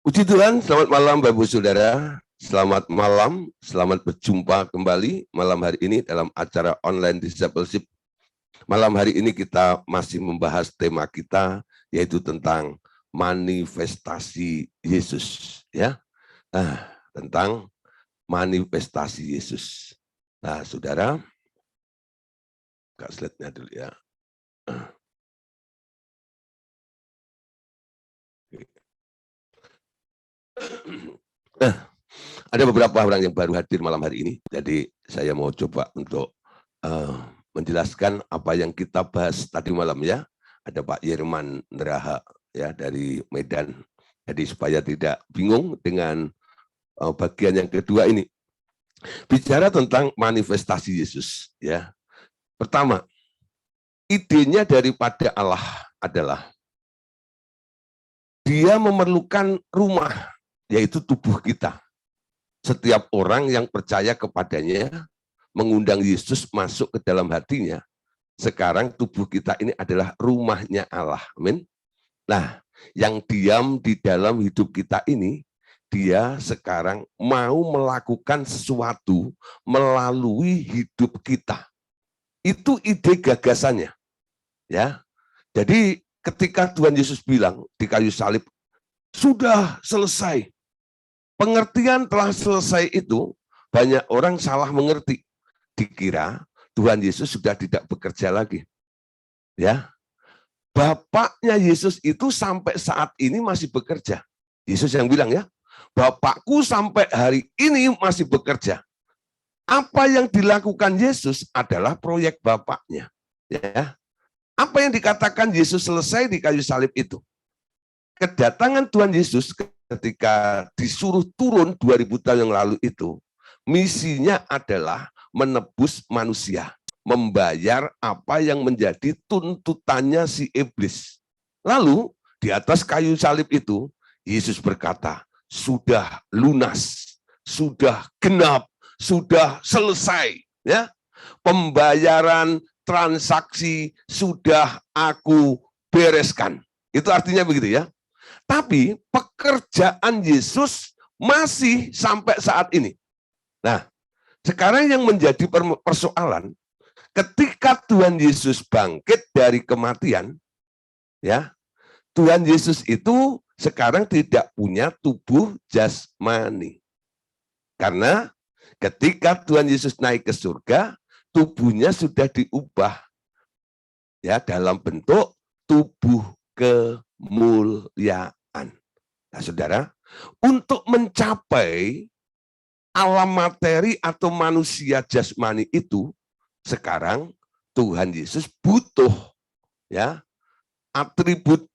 Puji Tuhan, selamat malam Bapak Saudara. Selamat malam, selamat berjumpa kembali malam hari ini dalam acara online Discipleship. Malam hari ini kita masih membahas tema kita, yaitu tentang manifestasi Yesus. Ya, tentang manifestasi Yesus. Nah, Saudara, buka slide-nya dulu ya. Ada beberapa orang yang baru hadir malam hari ini, jadi saya mau coba untuk menjelaskan apa yang kita bahas tadi malam ya. Ada Pak Yerman Neraha ya dari Medan, jadi supaya tidak bingung dengan bagian yang kedua ini. Bicara tentang manifestasi Yesus ya. Pertama, idenya daripada Allah adalah Dia memerlukan rumah, yaitu tubuh kita. Setiap orang yang percaya kepadanya, mengundang Yesus masuk ke dalam hatinya, sekarang tubuh kita ini adalah rumahnya Allah. Amin. Nah, yang diam di dalam hidup kita ini, dia sekarang mau melakukan sesuatu melalui hidup kita. Itu ide gagasannya. Ya. Jadi ketika Tuhan Yesus bilang di kayu salib, sudah selesai. Pengertian telah selesai itu, banyak orang salah mengerti. Dikira Tuhan Yesus sudah tidak bekerja lagi. Ya, Bapaknya Yesus itu sampai saat ini masih bekerja. Yesus yang bilang ya, Bapakku sampai hari ini masih bekerja. Apa yang dilakukan Yesus adalah proyek Bapaknya. Ya, apa yang dikatakan Yesus selesai di kayu salib itu? Kedatangan Tuhan Yesus ketika disuruh turun 2000 tahun yang lalu itu, misinya adalah menebus manusia, membayar apa yang menjadi tuntutannya si iblis. Lalu di atas kayu salib itu, Yesus berkata, sudah lunas, sudah genap, sudah selesai. Ya, pembayaran transaksi sudah aku bereskan. Itu artinya begitu ya. Tapi pekerjaan Yesus masih sampai saat ini. Nah, sekarang yang menjadi persoalan, ketika Tuhan Yesus bangkit dari kematian, ya, Tuhan Yesus itu sekarang tidak punya tubuh jasmani. Karena ketika Tuhan Yesus naik ke surga, tubuhnya sudah diubah ya dalam bentuk tubuh kemuliaan. Nah, Saudara, untuk mencapai alam materi atau manusia jasmani itu, sekarang Tuhan Yesus butuh ya atribut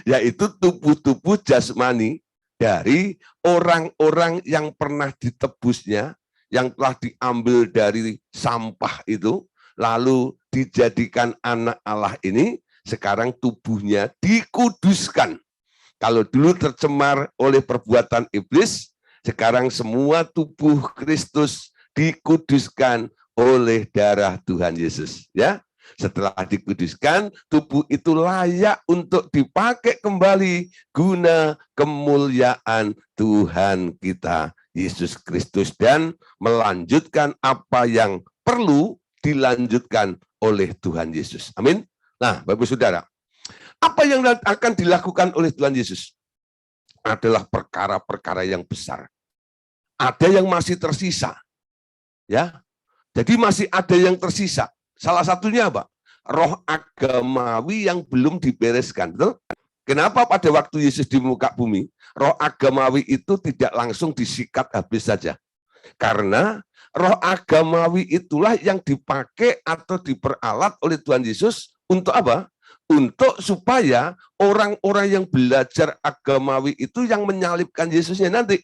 yaitu tubuh-tubuh jasmani dari orang-orang yang pernah ditebusnya, yang telah diambil dari sampah itu, lalu dijadikan anak Allah ini, sekarang tubuhnya dikuduskan. Kalau dulu tercemar oleh perbuatan iblis, sekarang semua tubuh Kristus dikuduskan oleh darah Tuhan Yesus. Ya, setelah dikuduskan, tubuh itu layak untuk dipakai kembali guna kemuliaan Tuhan kita Yesus Kristus dan melanjutkan apa yang perlu dilanjutkan oleh Tuhan Yesus. Amin. Nah, Bapak Saudara, apa yang akan dilakukan oleh Tuhan Yesus adalah perkara-perkara yang besar. Ada yang masih tersisa. Ya. Jadi masih ada yang tersisa. Salah satunya apa? Roh agamawi yang belum dibereskan. Betul? Kenapa pada waktu Yesus di muka bumi, roh agamawi itu tidak langsung disikat habis saja? Karena roh agamawi itulah yang dipakai atau diperalat oleh Tuhan Yesus untuk apa? Untuk supaya orang-orang yang belajar agamawi itu yang menyalibkan Yesusnya nanti.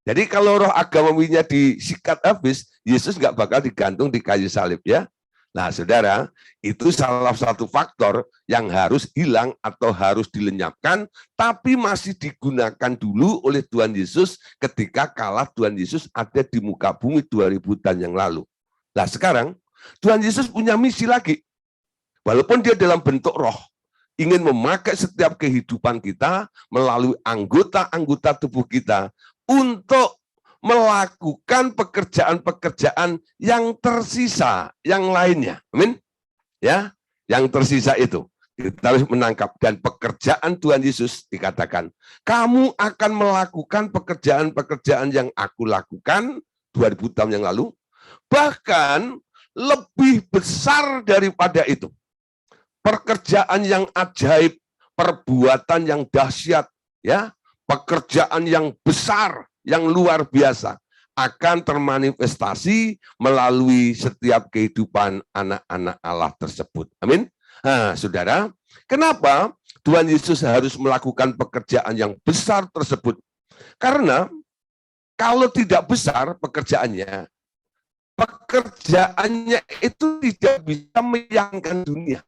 Jadi kalau roh agamawinya disikat habis, Yesus nggak bakal digantung di kayu salib ya. Nah, Saudara, itu salah satu faktor yang harus hilang atau harus dilenyapkan, tapi masih digunakan dulu oleh Tuhan Yesus ketika kala Tuhan Yesus ada di muka bumi 2000 tahun yang lalu. Nah, sekarang Tuhan Yesus punya misi lagi. Walaupun dia dalam bentuk roh, ingin memakai setiap kehidupan kita melalui anggota-anggota tubuh kita untuk melakukan pekerjaan-pekerjaan yang tersisa, yang lainnya. Amin. Ya, yang tersisa itu kita harus menangkap, dan pekerjaan Tuhan Yesus dikatakan, kamu akan melakukan pekerjaan-pekerjaan yang aku lakukan 2000 tahun yang lalu, bahkan lebih besar daripada itu. Pekerjaan yang ajaib, perbuatan yang dahsyat, ya, pekerjaan yang besar, yang luar biasa akan termanifestasi melalui setiap kehidupan anak-anak Allah tersebut. Amin. Nah, saudara, kenapa Tuhan Yesus harus melakukan pekerjaan yang besar tersebut? Karena kalau tidak besar pekerjaannya itu tidak bisa meyakinkan dunia.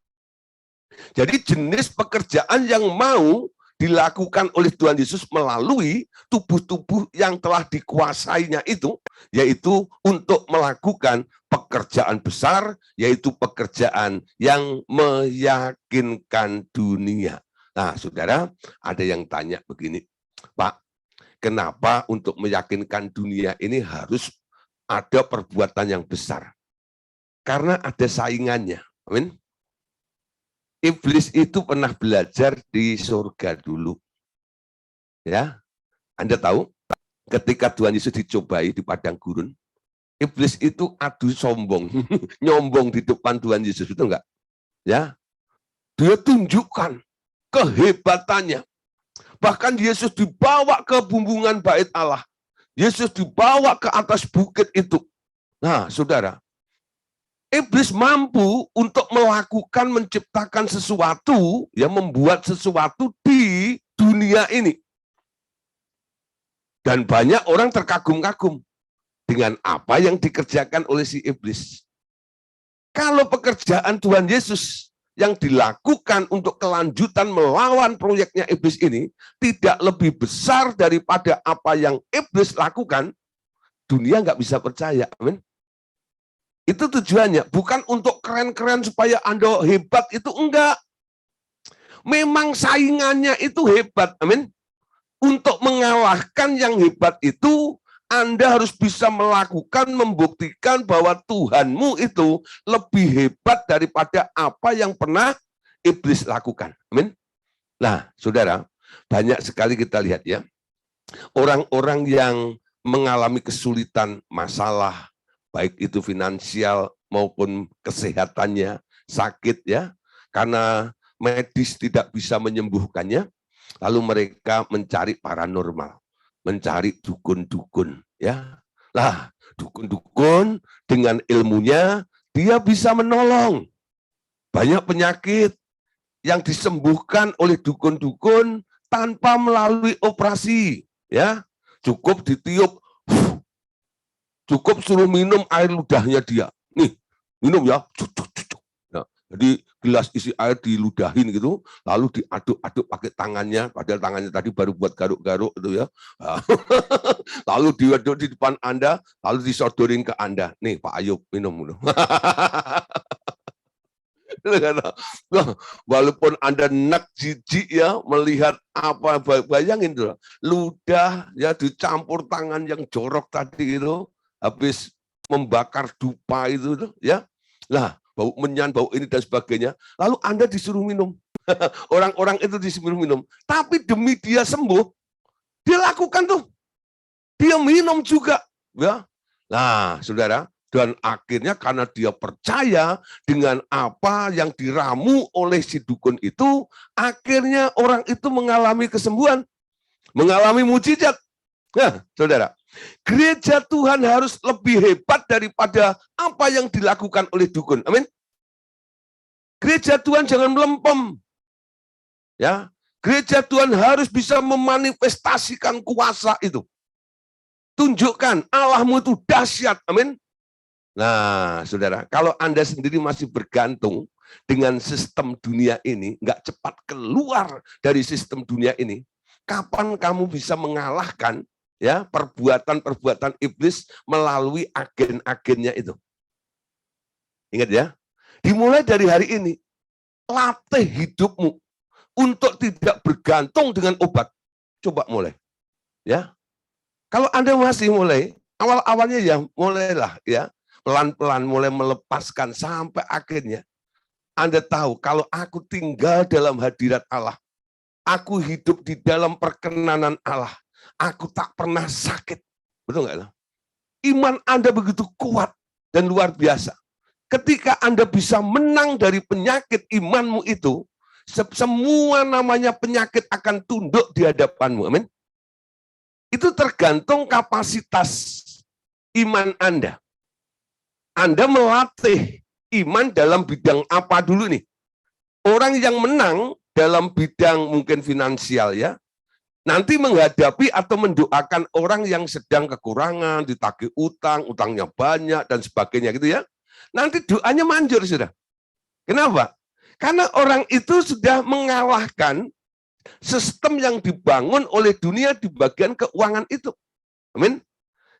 Jadi jenis pekerjaan yang mau dilakukan oleh Tuhan Yesus melalui tubuh-tubuh yang telah dikuasainya itu, yaitu untuk melakukan pekerjaan besar, yaitu pekerjaan yang meyakinkan dunia. Nah, saudara, ada yang tanya begini, Pak, kenapa untuk meyakinkan dunia ini harus ada perbuatan yang besar? Karena ada saingannya. Amin. Iblis itu pernah belajar di surga dulu. Ya, Anda tahu, ketika Tuhan Yesus dicobai di padang gurun, iblis itu adu sombong, nyombong di depan Tuhan Yesus, itu enggak? Ya, dia tunjukkan kehebatannya. Bahkan Yesus dibawa ke bumbungan bait Allah. Yesus dibawa ke atas bukit itu. Nah, saudara, iblis mampu untuk melakukan, menciptakan sesuatu, ya, membuat sesuatu di dunia ini. Dan banyak orang terkagum-kagum dengan apa yang dikerjakan oleh si iblis. Kalau pekerjaan Tuhan Yesus yang dilakukan untuk kelanjutan melawan proyeknya iblis ini tidak lebih besar daripada apa yang iblis lakukan, dunia nggak bisa percaya. Amin. Itu tujuannya, bukan untuk keren-keren supaya Anda hebat, itu enggak. Memang saingannya itu hebat, amin. Untuk mengalahkan yang hebat itu, Anda harus bisa melakukan, membuktikan bahwa Tuhanmu itu lebih hebat daripada apa yang pernah iblis lakukan. Amin. Nah, saudara, banyak sekali kita lihat ya, orang-orang yang mengalami kesulitan, masalah, baik itu finansial maupun kesehatannya, sakit ya, karena medis tidak bisa menyembuhkannya, lalu mereka mencari paranormal, mencari dukun-dukun ya. Lah, dukun-dukun dengan ilmunya dia bisa menolong. Banyak penyakit yang disembuhkan oleh dukun-dukun tanpa melalui operasi ya. Cukup ditiup, cukup suruh minum air ludahnya dia. Nih, minum ya. Nah, jadi gelas isi air diludahin gitu, lalu diaduk-aduk pakai tangannya, padahal tangannya tadi baru buat garuk-garuk itu ya. Lalu diaduk di depan Anda, lalu disodorin ke Anda. Nih Pak Ayub, minum. Walaupun Anda nak jijik ya melihat apa, bayangin tuh, ludah ya dicampur tangan yang jorok tadi itu, habis membakar dupa itu ya, lah bau menyan, bau ini dan sebagainya, lalu Anda disuruh minum. Orang-orang itu disuruh minum, tapi demi dia sembuh, dia lakukan tuh, dia minum juga ya. Nah, saudara, dan akhirnya karena dia percaya dengan apa yang diramu oleh si dukun itu, akhirnya orang itu mengalami kesembuhan, mengalami mujizat. Nah, saudara, gereja Tuhan harus lebih hebat daripada apa yang dilakukan oleh dukun. Amin. Gereja Tuhan jangan melempem. Ya, gereja Tuhan harus bisa memanifestasikan kuasa itu. Tunjukkan Allahmu itu dahsyat. Amin. Nah, saudara, kalau Anda sendiri masih bergantung dengan sistem dunia ini, nggak cepat keluar dari sistem dunia ini, kapan kamu bisa mengalahkan ya perbuatan-perbuatan iblis melalui agen-agennya itu? Ingat ya, dimulai dari hari ini, latih hidupmu. untuk tidak bergantung dengan obat. Coba mulai. Ya. Kalau Anda masih mulai, awal-awalnya ya mulailah ya, pelan-pelan mulai melepaskan sampai akhirnya Anda tahu kalau aku tinggal dalam hadirat Allah, aku hidup di dalam perkenanan Allah, aku tak pernah sakit. Betul nggak? Iman Anda begitu kuat dan luar biasa. Ketika Anda bisa menang dari penyakit imanmu itu, semua namanya penyakit akan tunduk di hadapanmu. Amin. Itu tergantung kapasitas iman Anda. Anda melatih iman dalam bidang apa dulu nih? Orang yang menang dalam bidang mungkin finansial ya, nanti menghadapi atau mendoakan orang yang sedang kekurangan, ditagih utang, utangnya banyak dan sebagainya gitu ya. Nanti doanya manjur sudah. Kenapa? Karena orang itu sudah mengalahkan sistem yang dibangun oleh dunia di bagian keuangan itu. Amin.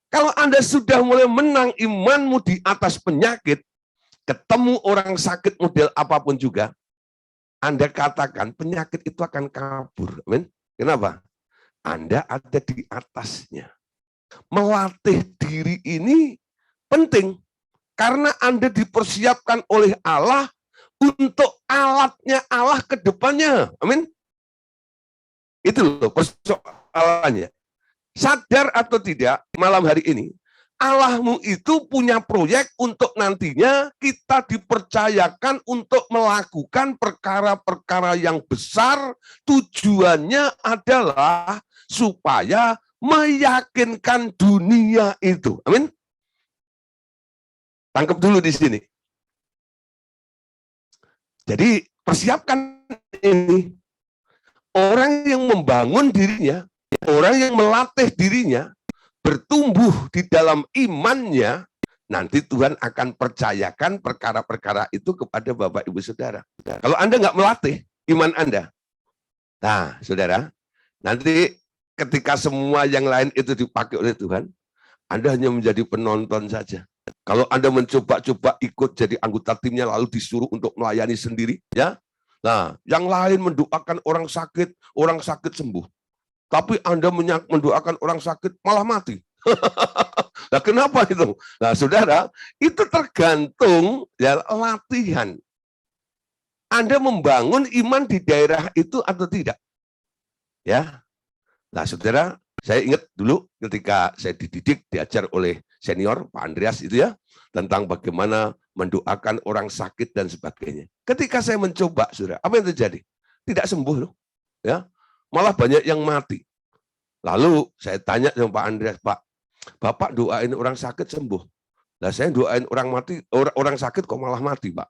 Kalau Anda sudah mulai menang imanmu di atas penyakit, ketemu orang sakit model apapun juga, Anda katakan penyakit itu akan kabur. Amin. Kenapa? Anda ada di atasnya. Melatih diri ini penting karena Anda dipersiapkan oleh Allah untuk alatnya Allah ke depannya. Amin. Itu loh persoalannya. Sadar atau tidak, malam hari ini, Allahmu itu punya proyek untuk nantinya kita dipercayakan untuk melakukan perkara-perkara yang besar. Tujuannya adalah supaya meyakinkan dunia itu. Amin. Tangkap dulu di sini. Jadi persiapkan ini. Orang yang membangun dirinya, orang yang melatih dirinya, bertumbuh di dalam imannya, nanti Tuhan akan percayakan perkara-perkara itu kepada Bapak Ibu Saudara. Kalau Anda nggak melatih iman Anda, nah saudara, nanti ketika semua yang lain itu dipakai oleh Tuhan, Anda hanya menjadi penonton saja. Kalau Anda mencoba-coba ikut jadi anggota timnya lalu disuruh untuk melayani sendiri, ya. Nah, yang lain mendoakan orang sakit sembuh. Tapi Anda mendoakan orang sakit malah mati. Nah, kenapa itu? Nah, saudara, itu tergantung ya latihan. Anda membangun iman di daerah itu atau tidak? Ya. Nah, saudara, saya ingat dulu ketika saya dididik, diajar oleh senior Pak Andreas itu ya, tentang bagaimana mendoakan orang sakit dan sebagainya. Ketika saya mencoba, saudara, apa yang terjadi? Tidak sembuh loh, ya, malah banyak yang mati. Lalu saya tanya sama Pak Andreas, Pak, Bapak doain orang sakit sembuh. Nah, saya doain orang mati, orang sakit kok malah mati, Pak.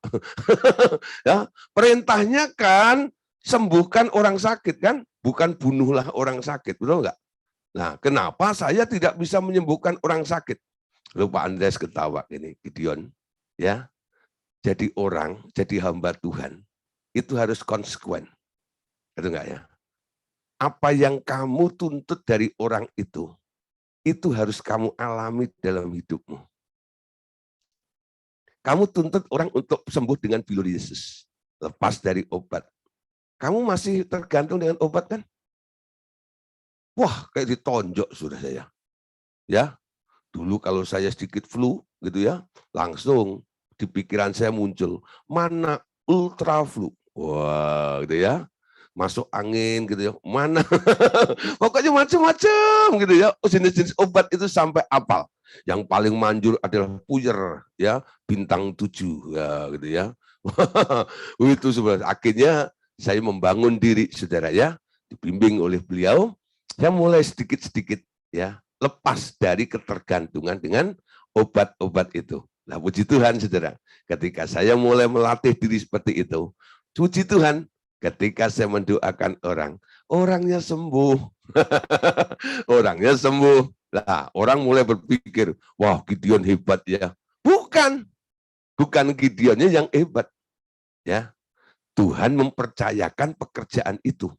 Ya, perintahnya kan sembuhkan orang sakit kan, bukan bunuhlah orang sakit, betul nggak? Nah, kenapa saya tidak bisa menyembuhkan orang sakit? Lalu Pak Andreas ketawa gini, Gideon, ya, jadi orang, jadi hamba Tuhan, itu harus konsekuen. Itu enggak ya? Apa yang kamu tuntut dari orang itu harus kamu alami dalam hidupmu. Kamu tuntut orang untuk sembuh dengan bilur Yesus, lepas dari obat. Kamu masih tergantung dengan obat kan? Wah, kayak ditonjok sudah saya. Ya, dulu kalau saya sedikit flu gitu ya, langsung di pikiran saya muncul mana ultra flu. Wah, gitu ya. Masuk angin gitu ya. Mana pokoknya macam-macam gitu ya. Jenis-jenis obat itu sampai apal. Yang paling manjur adalah puyer ya, bintang 7 ya gitu ya. Itu sebenarnya akhirnya saya membangun diri saudara ya, dibimbing oleh beliau. Saya mulai sedikit-sedikit ya lepas dari ketergantungan dengan obat-obat itu. Nah, puji Tuhan, saudara. Ketika saya mulai melatih diri seperti itu, puji Tuhan, ketika saya mendoakan orang, orangnya sembuh. Orangnya sembuh. Nah, orang mulai berpikir, wah Gideon hebat ya. Bukan. Bukan Gideonnya yang hebat. Ya, Tuhan mempercayakan pekerjaan itu.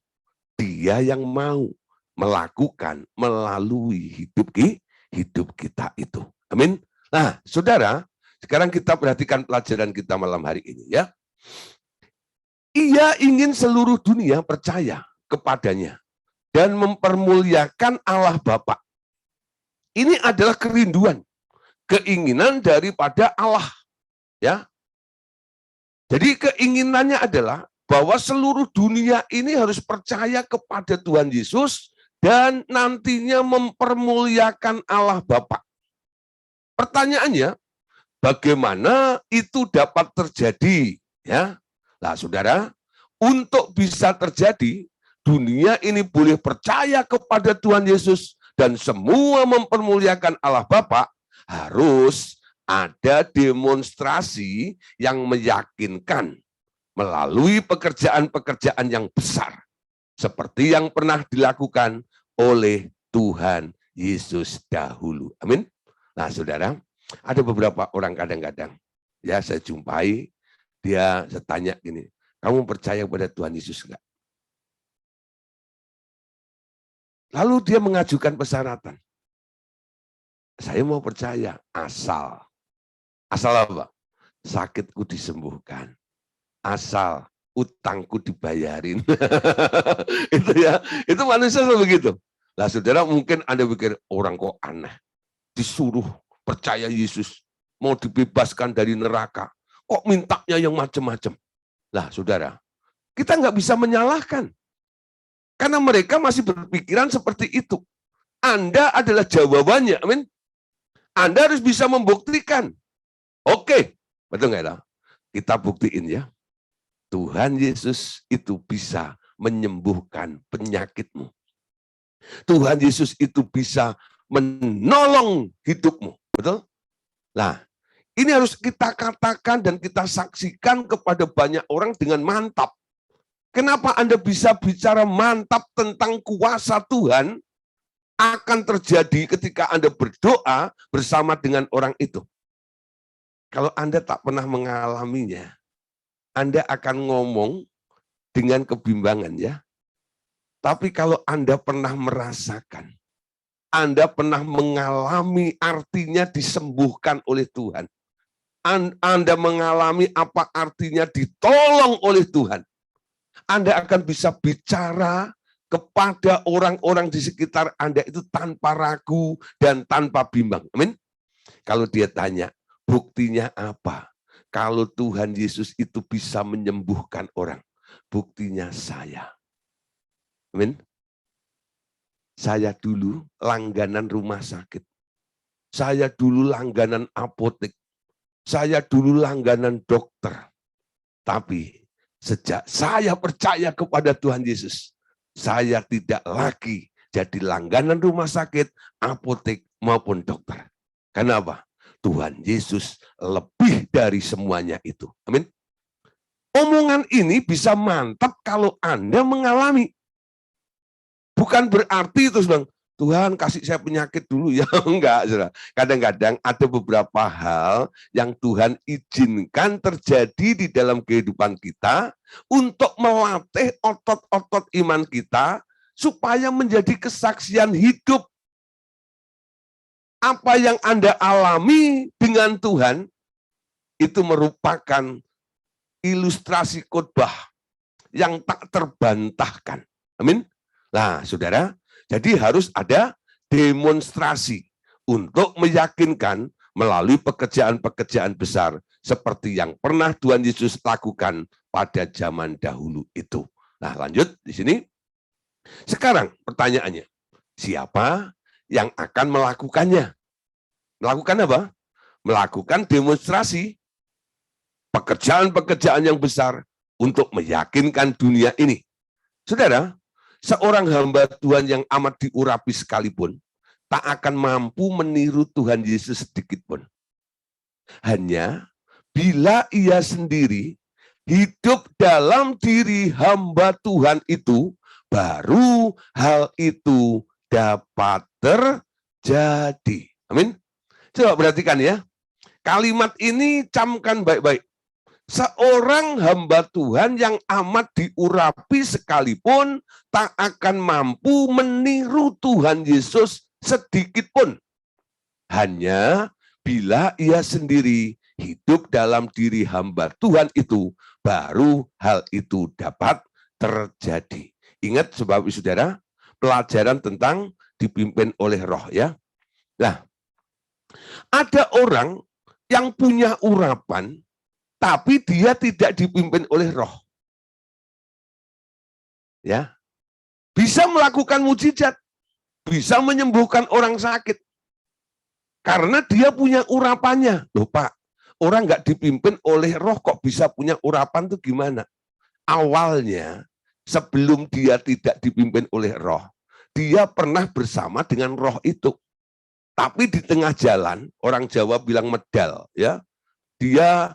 Dia yang mau melakukan melalui hidup kita itu. Amin. Nah, saudara, sekarang kita perhatikan pelajaran kita malam hari ini ya. Ia ingin seluruh dunia percaya kepadanya dan mempermuliakan Allah Bapa. Ini adalah kerinduan, keinginan daripada Allah, ya. Jadi keinginannya adalah bahwa seluruh dunia ini harus percaya kepada Tuhan Yesus dan nantinya mempermuliakan Allah Bapa. Pertanyaannya, bagaimana itu dapat terjadi? Ya, nah saudara, untuk bisa terjadi, dunia ini boleh percaya kepada Tuhan Yesus dan semua mempermuliakan Allah Bapa, harus ada demonstrasi yang meyakinkan melalui pekerjaan-pekerjaan yang besar seperti yang pernah dilakukan oleh Tuhan Yesus dahulu. Amin. Nah, saudara, ada beberapa orang kadang-kadang ya saya jumpai, dia tanya gini, kamu percaya pada Tuhan Yesus enggak? Lalu dia mengajukan persyaratan. Saya mau percaya asal apa? Sakitku disembuhkan. Asal utangku dibayarin. Itu ya, itu manusia begitu. Nah, saudara, mungkin Anda pikir orang kok aneh. Disuruh percaya Yesus, mau dibebaskan dari neraka. Kok mintanya yang macam-macam? Lah, saudara, kita nggak bisa menyalahkan. Karena mereka masih berpikiran seperti itu. Anda adalah jawabannya, amin. Anda harus bisa membuktikan. Oke, betul nggak ya? Kita buktiin ya. Tuhan Yesus itu bisa menyembuhkan penyakitmu. Tuhan Yesus itu bisa menolong hidupmu. Betul? Nah, ini harus kita katakan dan kita saksikan kepada banyak orang dengan mantap. Kenapa Anda bisa bicara mantap tentang kuasa Tuhan akan terjadi ketika Anda berdoa bersama dengan orang itu? Kalau Anda tak pernah mengalaminya, Anda akan ngomong dengan kebimbangan ya. Tapi kalau Anda pernah merasakan, Anda pernah mengalami artinya disembuhkan oleh Tuhan. Anda mengalami apa artinya ditolong oleh Tuhan. Anda akan bisa bicara kepada orang-orang di sekitar Anda itu tanpa ragu dan tanpa bimbang. Amin. Kalau dia tanya, buktinya apa? Kalau Tuhan Yesus itu bisa menyembuhkan orang, buktinya saya. Amin. Saya dulu langganan rumah sakit. Saya dulu langganan apotek. Saya dulu langganan dokter. Tapi sejak saya percaya kepada Tuhan Yesus, saya tidak lagi jadi langganan rumah sakit, apotek maupun dokter. Kenapa? Tuhan Yesus lebih dari semuanya itu. Amin. Omongan ini bisa mantap kalau Anda mengalami. Bukan berarti terus bilang, Tuhan kasih saya penyakit dulu ya. Enggak, saudara. Kadang-kadang ada beberapa hal yang Tuhan izinkan terjadi di dalam kehidupan kita untuk melatih otot-otot iman kita supaya menjadi kesaksian hidup. Apa yang Anda alami dengan Tuhan itu merupakan ilustrasi khotbah yang tak terbantahkan. Amin. Nah, saudara, jadi harus ada demonstrasi untuk meyakinkan melalui pekerjaan-pekerjaan besar seperti yang pernah Tuhan Yesus lakukan pada zaman dahulu itu. Nah, lanjut di sini. Sekarang pertanyaannya, siapa yang akan melakukannya? Melakukan apa? Melakukan demonstrasi pekerjaan-pekerjaan yang besar untuk meyakinkan dunia ini. Saudara, seorang hamba Tuhan yang amat diurapi sekalipun tak akan mampu meniru Tuhan Yesus sedikit pun. Hanya bila ia sendiri hidup dalam diri hamba Tuhan itu, baru hal itu dapat terjadi. Amin. Coba perhatikan ya. Kalimat ini camkan baik-baik. Seorang hamba Tuhan yang amat diurapi sekalipun tak akan mampu meniru Tuhan Yesus sedikit pun. Hanya bila ia sendiri hidup dalam diri hamba Tuhan itu, baru hal itu dapat terjadi. Ingat sebab saudara, pelajaran tentang dipimpin oleh roh ya. Nah, ada orang yang punya urapan, tapi dia tidak dipimpin oleh roh. Ya, bisa melakukan mujizat, bisa menyembuhkan orang sakit, karena dia punya urapannya. Loh Pak, orang nggak dipimpin oleh roh kok bisa punya urapan tuh gimana? Awalnya, sebelum dia tidak dipimpin oleh roh, dia pernah bersama dengan roh itu. Tapi di tengah jalan, orang Jawa bilang medal, ya, dia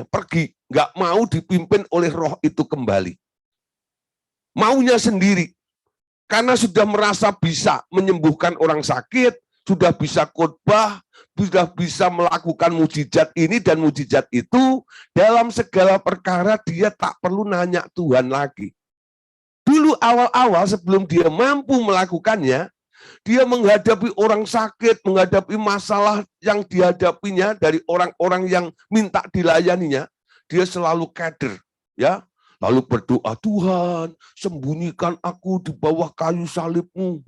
pergi, nggak mau dipimpin oleh roh itu kembali. Maunya sendiri, karena sudah merasa bisa menyembuhkan orang sakit, sudah bisa khotbah, sudah bisa melakukan mujizat ini dan mujizat itu, dalam segala perkara dia tak perlu nanya Tuhan lagi. Dulu awal-awal sebelum dia mampu melakukannya, dia menghadapi orang sakit, menghadapi masalah yang dihadapinya dari orang-orang yang minta dilayaninya, dia selalu keder, ya. Lalu berdoa, Tuhan, sembunyikan aku di bawah kayu salib-Mu.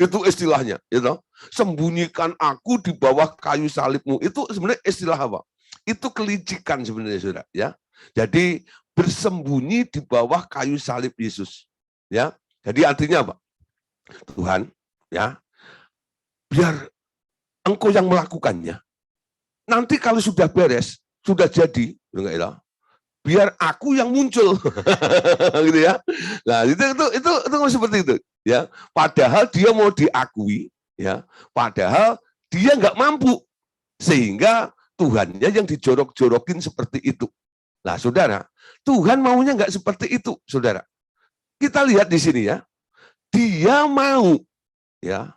Itu istilahnya, gitu. Sembunyikan aku di bawah kayu salib-Mu. Itu sebenarnya istilah apa? Itu kelicikan sebenarnya, Saudara, ya. Jadi bersembunyi di bawah kayu salib Yesus, ya. Jadi artinya apa? Tuhan, ya, biar Engkau yang melakukannya. Nanti kalau sudah beres, sudah jadi, enggak ya? Biar aku yang muncul, gitu ya. Nah itu seperti itu, ya. Padahal dia mau diakui, ya. Padahal dia nggak mampu, sehingga Tuhannya yang dijorok-jorokin seperti itu. Nah, saudara, Tuhan maunya nggak seperti itu, saudara. Kita lihat di sini ya, dia mau, ya,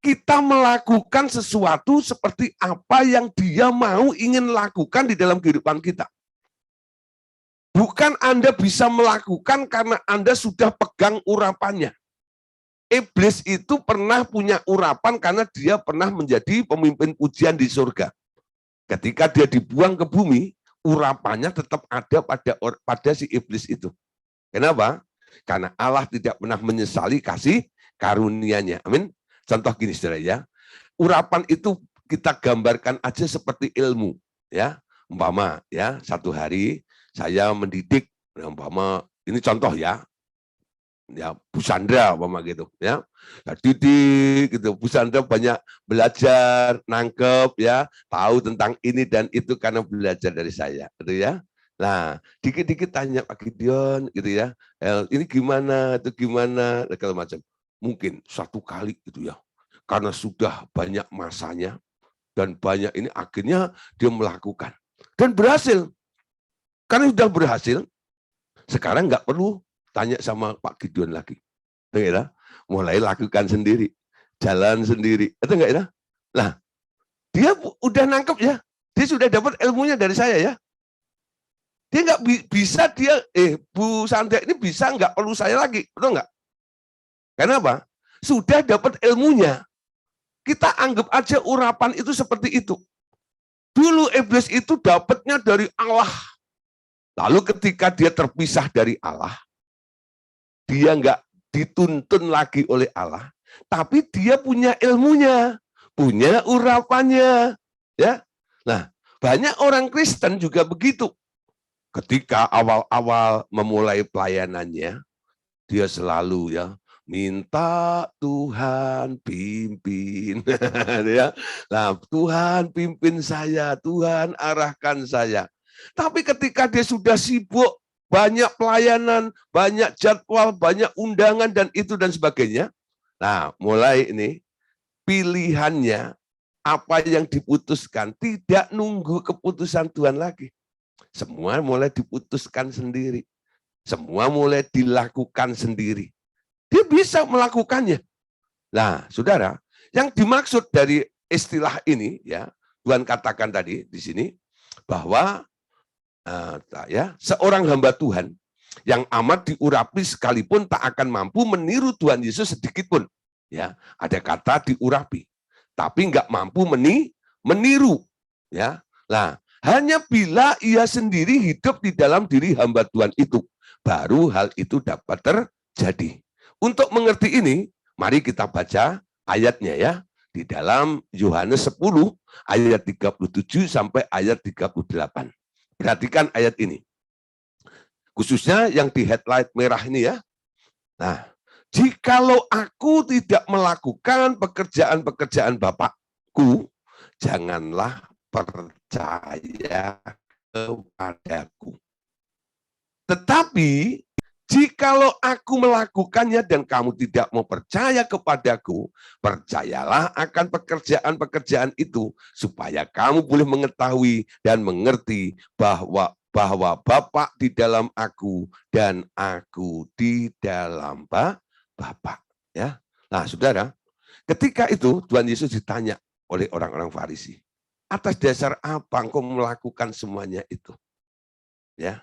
kita melakukan sesuatu seperti apa yang dia mau ingin lakukan di dalam kehidupan kita. Bukan Anda bisa melakukan karena Anda sudah pegang urapannya. Iblis itu pernah punya urapan karena dia pernah menjadi pemimpin pujian di surga. Ketika dia dibuang ke bumi, urapannya tetap ada pada si iblis itu. Kenapa? Karena Allah tidak pernah menyesali kasih karunia-Nya. Amin. Contoh gini, saudara, ya. Urapan itu kita gambarkan aja seperti ilmu, ya. Umpama, ya, satu hari saya mendidik, umpama ini contoh ya Bu Sandra umpama gitu, ya. Nah, didik gitu, Bu Sandra banyak belajar, nangkep, ya, tahu tentang ini dan itu karena belajar dari saya, gitu ya. Nah, dikit-dikit tanya Pak Gideon, gitu ya, ini gimana, itu gimana, segala macam. Mungkin satu kali gitu ya, karena sudah banyak masanya dan banyak ini akhirnya dia melakukan dan berhasil. Karena sudah berhasil, sekarang nggak perlu tanya sama Pak Gideon lagi. Ya, mulai lakukan sendiri, jalan sendiri. Itu enggak ya? Nah, dia udah nangkep ya. Dia sudah dapat ilmunya dari saya ya. Dia nggak bisa Bu Sandra ini bisa nggak perlu saya lagi, betul nggak? Kenapa? Sudah dapat ilmunya. Kita anggap aja urapan itu seperti itu. Dulu iblis itu dapatnya dari Allah. Lalu ketika dia terpisah dari Allah, dia nggak dituntun lagi oleh Allah, tapi dia punya ilmunya, punya urapannya, ya. Nah, banyak orang Kristen juga begitu. Ketika awal-awal memulai pelayanannya, dia selalu ya minta Tuhan pimpin, ya. Nah, Tuhan pimpin saya, Tuhan arahkan saya. Tapi ketika dia sudah sibuk, banyak pelayanan, banyak jadwal, banyak undangan, dan itu dan sebagainya. Nah, mulai ini, pilihannya, apa yang diputuskan, tidak nunggu keputusan Tuhan lagi. Semua mulai diputuskan sendiri. Semua mulai dilakukan sendiri. Dia bisa melakukannya. Nah, saudara, yang dimaksud dari istilah ini, ya, Tuhan katakan tadi di sini, bahwa seorang hamba Tuhan yang amat diurapi sekalipun tak akan mampu meniru Tuhan Yesus sedikit pun. Ya, ada kata diurapi, tapi nggak mampu meniru. Ya, nah Hanya bila ia sendiri hidup di dalam diri hamba Tuhan itu, baru hal itu dapat terjadi. Untuk mengerti ini, mari kita baca ayatnya ya. Di dalam Yohanes 10 ayat 37 sampai ayat 38. Perhatikan ayat ini. Khususnya yang di headlight merah ini ya. Nah, jikalau aku tidak melakukan pekerjaan-pekerjaan Bapakku, janganlah percaya kepadaku. Tetapi, jikalau aku melakukannya dan kamu tidak mau percaya kepadaku, percayalah akan pekerjaan-pekerjaan itu, supaya kamu boleh mengetahui dan mengerti bahwa Bapa di dalam aku dan aku di dalam Bapa. Ya, nah saudara, ketika itu Tuhan Yesus ditanya oleh orang-orang Farisi, atas dasar apa engkau melakukan semuanya itu? Ya,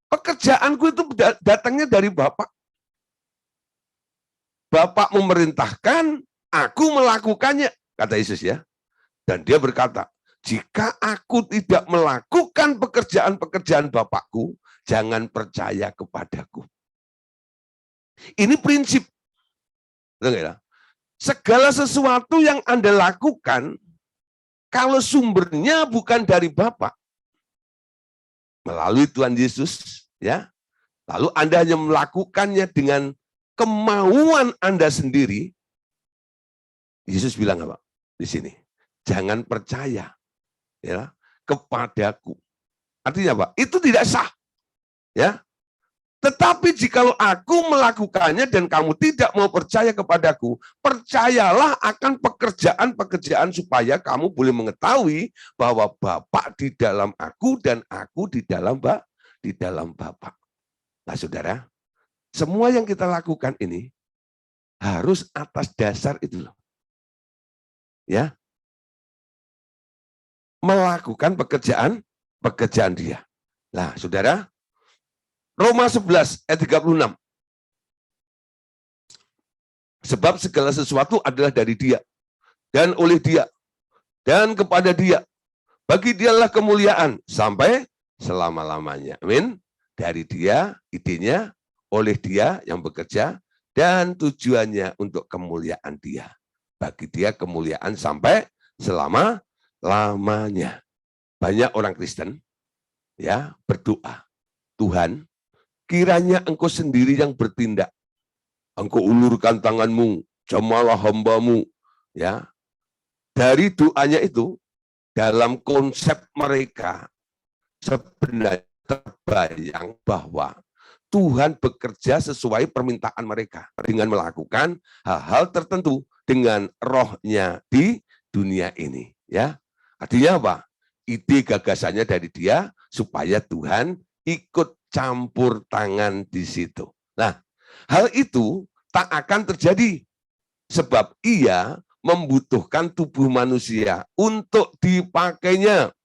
pekerjaanku itu datangnya dari Bapa. Bapa memerintahkan, aku melakukannya, kata Yesus ya. Dan dia berkata, jika aku tidak melakukan pekerjaan-pekerjaan Bapakku, jangan percaya kepadaku. Ini prinsip. Segala sesuatu yang Anda lakukan, kalau sumbernya bukan dari Bapa, melalui Tuhan Yesus, ya, lalu Anda hanya melakukannya dengan kemauan Anda sendiri, Yesus bilang apa di sini? Jangan percaya ya kepadaku. Artinya apa? Itu tidak sah. Ya. Tetapi jikalau aku melakukannya dan kamu tidak mau percaya kepadaku, percayalah akan pekerjaan-pekerjaan supaya kamu boleh mengetahui bahwa Bapa di dalam aku dan aku di dalam Bapa. Nah, saudara, semua yang kita lakukan ini harus atas dasar itu loh. Ya. Melakukan pekerjaan dia. Nah, saudara, Roma 11 ayat 36. Sebab segala sesuatu adalah dari dia, dan oleh dia, dan kepada dia. Bagi dialah kemuliaan sampai selama-lamanya. Amin. Dari dia, idenya, oleh dia yang bekerja, dan tujuannya untuk kemuliaan dia. Bagi dia kemuliaan sampai selama-lamanya. Banyak orang Kristen ya berdoa, Tuhan, kiranya Engkau sendiri yang bertindak. Engkau ulurkan tanganmu, jamalah hambamu. Ya, dari doanya itu, dalam konsep mereka sebenarnya terbayang bahwa Tuhan bekerja sesuai permintaan mereka dengan melakukan hal-hal tertentu dengan rohnya di dunia ini. Ya, artinya apa? Ide gagasannya dari dia supaya Tuhan ikut campur tangan di situ. Nah, hal itu tak akan terjadi sebab ia membutuhkan tubuh manusia untuk dipakainya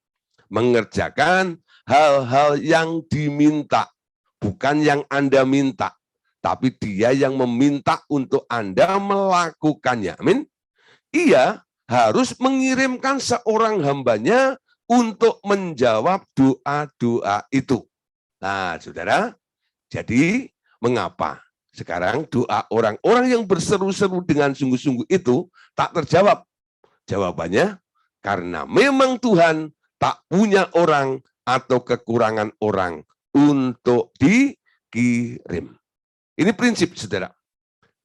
mengerjakan hal-hal yang diminta, bukan yang Anda minta, tapi dia yang meminta untuk Anda melakukannya. Amin. Ia harus mengirimkan seorang hambanya untuk menjawab doa-doa itu. Nah, saudara, jadi mengapa sekarang doa orang-orang yang berseru-seru dengan sungguh-sungguh itu tak terjawab? Jawabannya, karena memang Tuhan tak punya orang atau kekurangan orang untuk dikirim. Ini prinsip, saudara.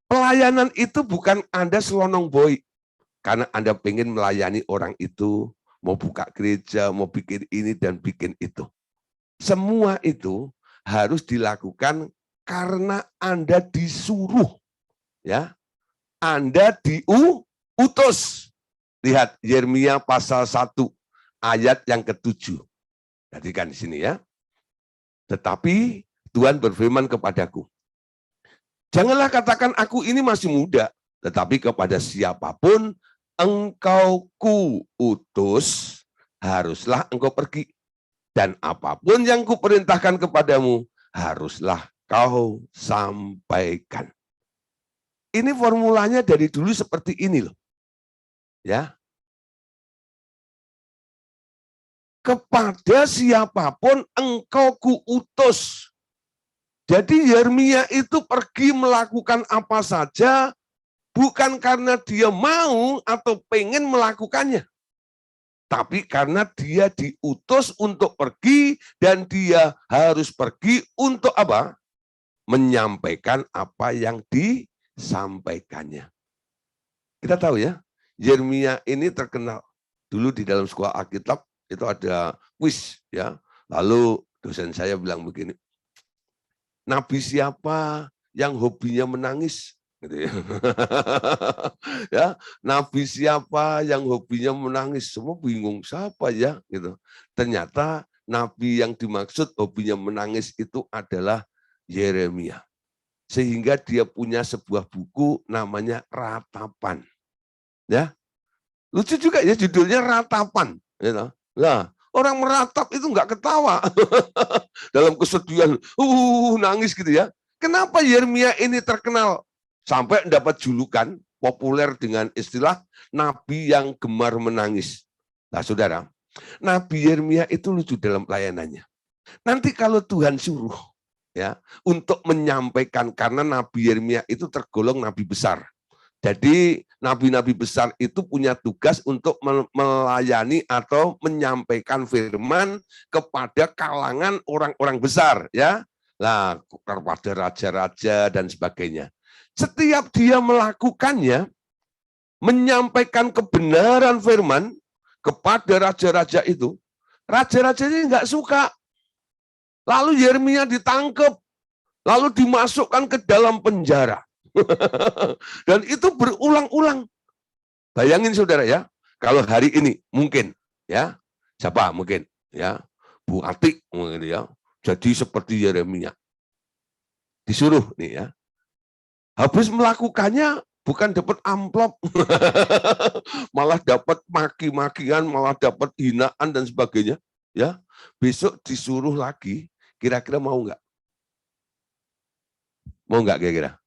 Pelayanan itu bukan Anda selonong boy, karena Anda pengen melayani orang itu, mau buka gereja, mau bikin ini dan bikin itu. Semua itu harus dilakukan karena Anda disuruh. Ya, Anda diutus. Lihat Yeremia pasal 1 ayat yang ke-7. Perhatikan di sini ya. Tetapi Tuhan berfirman kepadaku, janganlah katakan aku ini masih muda, tetapi kepada siapapun engkau kuutus, haruslah engkau pergi. Dan apapun yang kuperintahkan kepadamu, haruslah kau sampaikan. Ini formulanya dari dulu seperti ini loh. Ya. kepada siapapun engkau kuutus. Jadi Yeremia itu pergi melakukan apa saja, bukan karena dia mau atau pengen melakukannya. Tapi karena dia diutus untuk pergi, dan dia harus pergi untuk apa? Menyampaikan apa yang disampaikannya. Kita tahu ya, Yeremia ini terkenal. Dulu di dalam sekolah Alkitab, itu ada kuis ya. Lalu dosen saya bilang begini, nabi siapa yang hobinya menangis? Gitu ya. Ya, nabi siapa yang hobinya menangis? Semua bingung siapa ya gitu. Ternyata nabi yang dimaksud hobinya menangis itu adalah Yeremia. Sehingga dia punya sebuah buku namanya Ratapan. Ya. Lucu juga ya judulnya Ratapan, gitu. Nah, orang meratap itu nggak ketawa dalam kesedihan, nangis gitu ya. Kenapa Yeremia ini terkenal sampai dapat julukan populer dengan istilah nabi yang gemar menangis? Nah, saudara, Nabi Yeremia itu lucu dalam pelayanannya. Nanti kalau Tuhan suruh ya untuk menyampaikan, karena Nabi Yeremia itu tergolong nabi besar. Jadi nabi-nabi besar itu punya tugas untuk melayani atau menyampaikan firman kepada kalangan orang-orang besar, ya. Nah, kepada raja-raja dan sebagainya. Setiap dia melakukannya, menyampaikan kebenaran firman kepada raja-raja itu, raja-rajanya nggak suka. Lalu Yeremia ditangkap, lalu dimasukkan ke dalam penjara. Dan itu berulang-ulang. Bayangin saudara ya, kalau hari ini mungkin ya, siapa mungkin ya, Bu Atik mungkin ya, jadi seperti Yeremia. Disuruh nih ya. Habis melakukannya bukan dapat amplop, malah dapat maki-makian, malah dapat hinaan dan sebagainya, ya. Besok disuruh lagi, kira-kira mau nggak? Mau nggak kira-kira?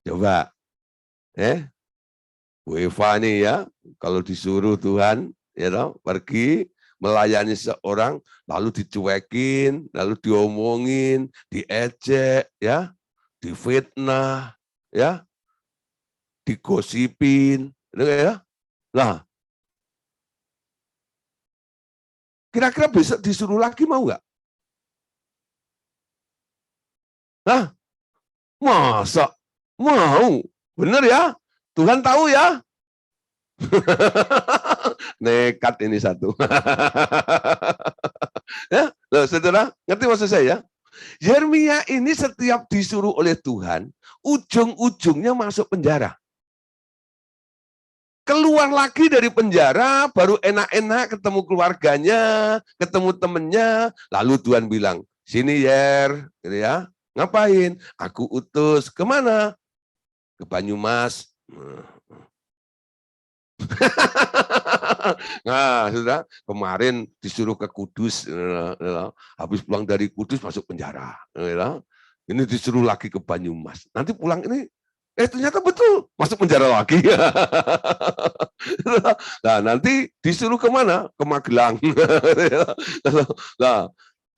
Coba, Bu Eva nih ya, kalau disuruh Tuhan, ya toh, pergi melayani seorang, lalu dicuekin, lalu diomongin, diejek, ya, difitnah, ya, digosipin, ya. Nah, kira-kira besok disuruh lagi mau nggak? Nah, masa mau? Bener ya? Tuhan tahu ya? Nekat ini satu. Ya, loh, saudara, ngerti maksud saya? Yeremia ini setiap disuruh oleh Tuhan, ujung-ujungnya masuk penjara. Keluar lagi dari penjara, baru enak-enak ketemu keluarganya, ketemu temennya, lalu Tuhan bilang, sini Yer, gitu ya, ngapain? Aku utus kemana? Ke Banyumas. Nah, sudah kemarin disuruh ke Kudus, habis pulang dari Kudus masuk penjara. Ini disuruh lagi ke Banyumas. Nanti pulang ini, ternyata betul masuk penjara lagi. Nah, nanti disuruh kemana? Ke Magelang. Nah,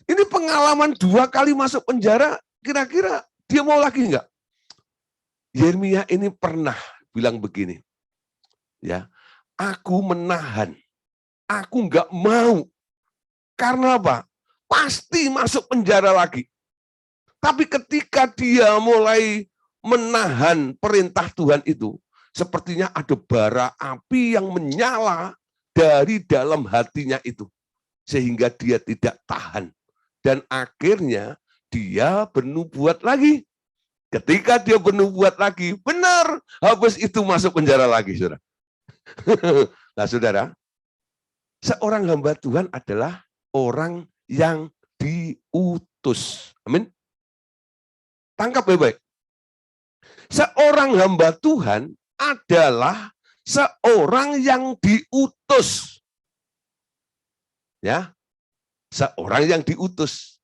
ini pengalaman 2 kali masuk penjara, kira-kira dia mau lagi enggak? Yeremia ini pernah bilang begini, ya, aku menahan, aku enggak mau. Karena apa? Pasti masuk penjara lagi. Tapi ketika dia mulai menahan perintah Tuhan itu, sepertinya ada bara api yang menyala dari dalam hatinya itu. Sehingga dia tidak tahan. Dan akhirnya dia bernubuat lagi. Ketika dia bernubuat lagi, benar, habis itu masuk penjara lagi, saudara. Nah, saudara, seorang hamba Tuhan adalah orang yang diutus. Amin. Tangkap baik-baik. Seorang hamba Tuhan adalah seorang yang diutus. Ya, seorang yang diutus.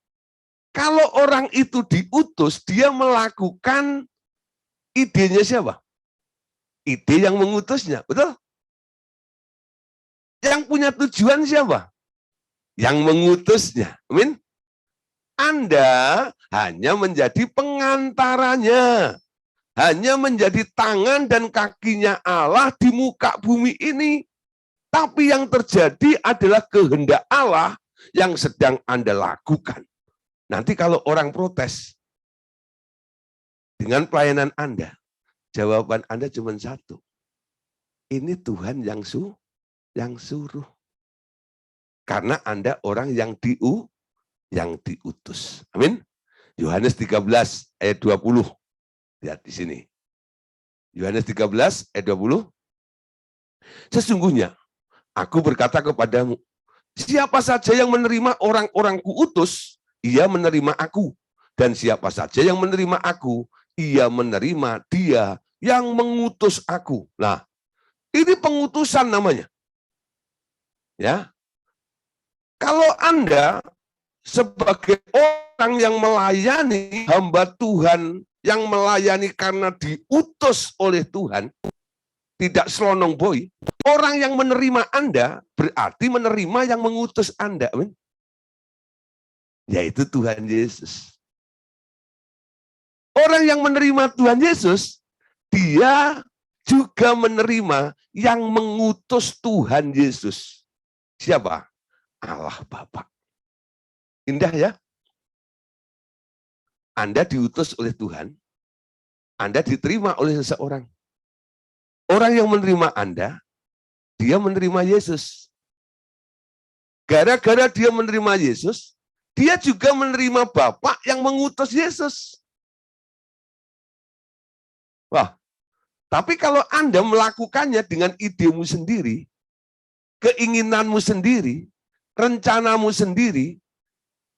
Kalau orang itu diutus, dia melakukan idenya siapa? Ide yang mengutusnya, betul? Yang punya tujuan siapa? Yang mengutusnya. Amin. Anda hanya menjadi pengantaranya. Hanya menjadi tangan dan kakinya Allah di muka bumi ini. Tapi yang terjadi adalah kehendak Allah yang sedang Anda lakukan. Nanti kalau orang protes dengan pelayanan Anda, jawaban Anda cuma satu. Ini Tuhan yang suruh. Karena Anda orang yang diutus. Amin. Yohanes 13 ayat 20. Lihat di sini. Yohanes 13 ayat 20. Sesungguhnya aku berkata kepadamu, siapa saja yang menerima orang-orang kuutus, ia menerima aku. Dan siapa saja yang menerima aku, ia menerima dia yang mengutus aku. Nah, ini pengutusan namanya. Ya. Kalau Anda sebagai orang yang melayani, hamba Tuhan yang melayani karena diutus oleh Tuhan, tidak selonong boy, orang yang menerima Anda berarti menerima yang mengutus Anda. Amin. Yaitu Tuhan Yesus. Orang yang menerima Tuhan Yesus, dia juga menerima yang mengutus Tuhan Yesus. Siapa? Allah Bapa. Indah ya? Anda diutus oleh Tuhan, Anda diterima oleh seseorang. Orang yang menerima Anda, dia menerima Yesus. Gara-gara dia menerima Yesus, dia juga menerima Bapa yang mengutus Yesus. Wah, tapi kalau Anda melakukannya dengan idemu sendiri, keinginanmu sendiri, rencanamu sendiri,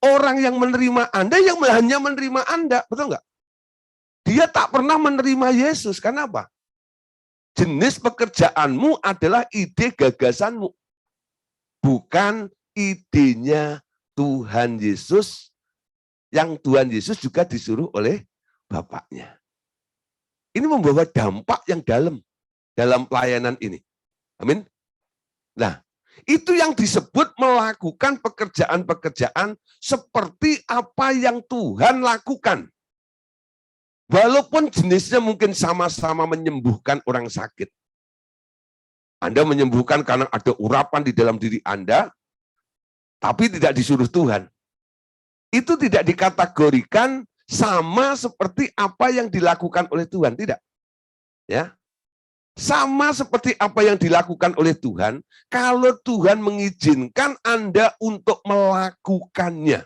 orang yang menerima Anda yang hanya menerima Anda, betul nggak? Dia tak pernah menerima Yesus. Kenapa? Jenis pekerjaanmu adalah ide gagasanmu. Bukan idenya Tuhan Yesus, yang Tuhan Yesus juga disuruh oleh Bapaknya. Ini membawa dampak yang dalam pelayanan ini. Amin. Nah, itu yang disebut melakukan pekerjaan-pekerjaan seperti apa yang Tuhan lakukan. Walaupun jenisnya mungkin sama-sama menyembuhkan orang sakit. Anda menyembuhkan karena ada urapan di dalam diri Anda, tapi tidak disuruh Tuhan. Itu tidak dikategorikan sama seperti apa yang dilakukan oleh Tuhan, tidak. Ya. Sama seperti apa yang dilakukan oleh Tuhan, kalau Tuhan mengizinkan Anda untuk melakukannya.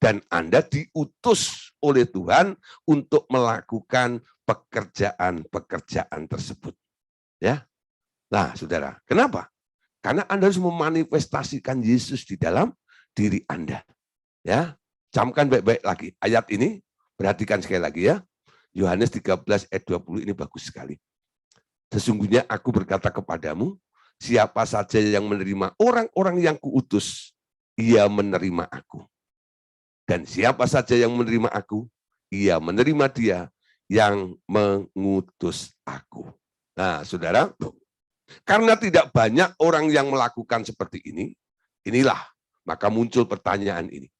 Dan Anda diutus oleh Tuhan untuk melakukan pekerjaan-pekerjaan tersebut. Ya. Nah, saudara, kenapa? Karena Anda harus memanifestasikan Yesus di dalam diri Anda. Ya, camkan baik-baik lagi. Ayat ini, perhatikan sekali lagi ya. Yohanes 13 ayat 20 ini bagus sekali. Sesungguhnya aku berkata kepadamu, siapa saja yang menerima orang-orang yang kuutus, ia menerima aku. Dan siapa saja yang menerima aku, ia menerima dia yang mengutus aku. Nah, saudara, karena tidak banyak orang yang melakukan seperti ini, inilah maka muncul pertanyaan ini.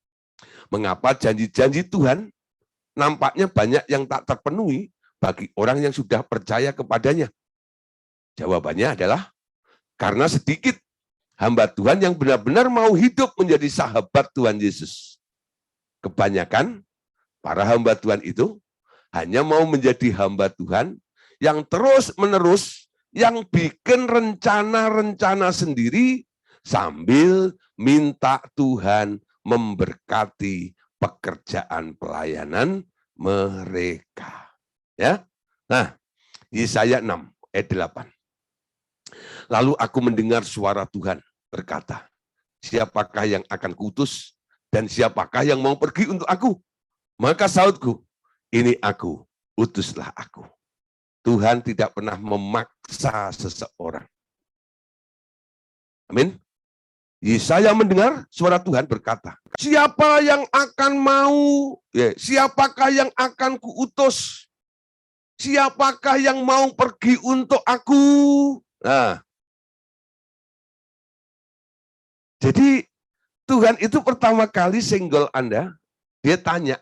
Mengapa janji-janji Tuhan nampaknya banyak yang tak terpenuhi bagi orang yang sudah percaya kepadanya? Jawabannya adalah karena sedikit hamba Tuhan yang benar-benar mau hidup menjadi sahabat Tuhan Yesus. Kebanyakan para hamba Tuhan itu hanya mau menjadi hamba Tuhan yang terus-menerus, yang bikin rencana-rencana sendiri sambil minta Tuhan memberkati pekerjaan pelayanan mereka. Ya. Nah, Yesaya 6 ayat 8. Lalu aku mendengar suara Tuhan berkata, siapakah yang akan kuutus dan siapakah yang mau pergi untuk aku? Maka sautku, ini aku, utuslah aku. Tuhan tidak pernah memaksa seseorang. Amin. Yesaya mendengar suara Tuhan berkata, siapa yang akan mau, siapakah yang akan kuutus? Siapakah yang mau pergi untuk aku? Nah, Jadi Tuhan itu pertama kali senggol Anda, dia tanya,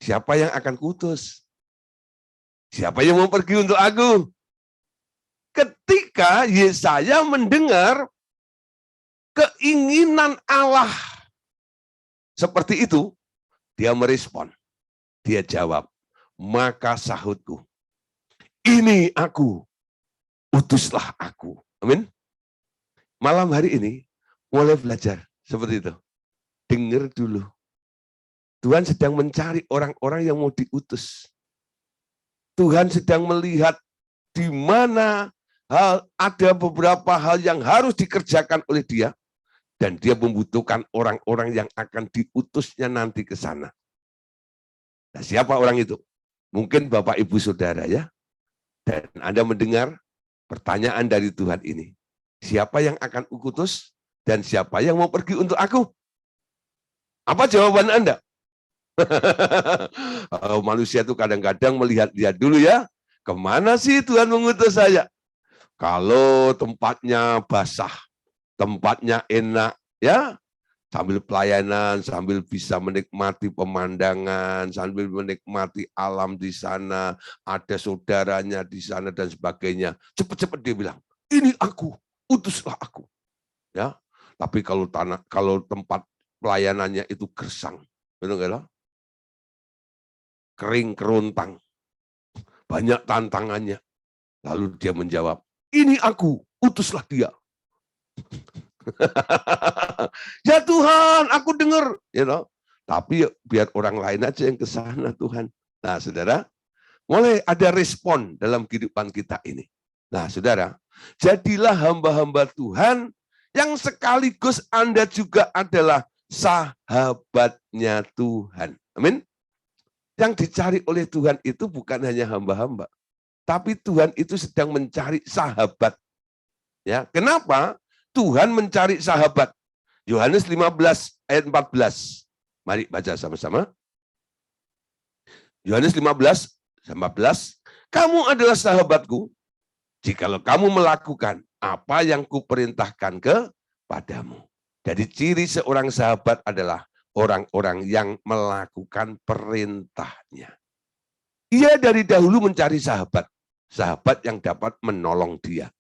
siapa yang akan kuutus? Siapa yang mau pergi untuk aku? Ketika Yesaya mendengar keinginan Allah seperti itu, dia merespon. Dia jawab, maka sahutku, ini aku, utuslah aku. Amin. Malam hari ini, mulai belajar seperti itu. Dengar dulu. Tuhan sedang mencari orang-orang yang mau diutus. Tuhan sedang melihat di mana ada beberapa hal yang harus dikerjakan oleh dia, dan dia membutuhkan orang-orang yang akan diutusnya nanti ke sana. Nah, siapa orang itu? Mungkin Bapak Ibu Saudara ya. Dan Anda mendengar pertanyaan dari Tuhan ini. Siapa yang akan kuutus dan siapa yang mau pergi untuk aku? Apa jawaban Anda? Manusia itu kadang-kadang melihat-lihat dulu ya. Kemana sih Tuhan mengutus saya? Kalau tempatnya basah, tempatnya enak, ya, sambil pelayanan, sambil bisa menikmati pemandangan, sambil menikmati alam di sana, ada saudaranya di sana dan sebagainya. Cepat-cepat dia bilang, ini aku, utuslah aku. Ya, tapi kalau tempat pelayanannya itu gersang, betul nggak? Kering kerontang, banyak tantangannya. Lalu dia menjawab, ini aku, utuslah dia. Ya Tuhan, aku dengar, tapi biar orang lain aja yang ke sana Tuhan. Nah, saudara, mulai ada respon dalam kehidupan kita ini. Nah, saudara, jadilah hamba-hamba Tuhan yang sekaligus Anda juga adalah sahabatnya Tuhan. Amin. Yang dicari oleh Tuhan itu bukan hanya hamba-hamba, tapi Tuhan itu sedang mencari sahabat. Ya, kenapa Tuhan mencari sahabat? Yohanes 15 ayat 14. Mari baca sama-sama. Yohanes 15 14. Kamu adalah sahabatku jikalau kamu melakukan apa yang kuperintahkan kepadamu. Jadi ciri seorang sahabat adalah orang-orang yang melakukan perintahnya. Ia dari dahulu mencari sahabat. Sahabat yang dapat menolong dia.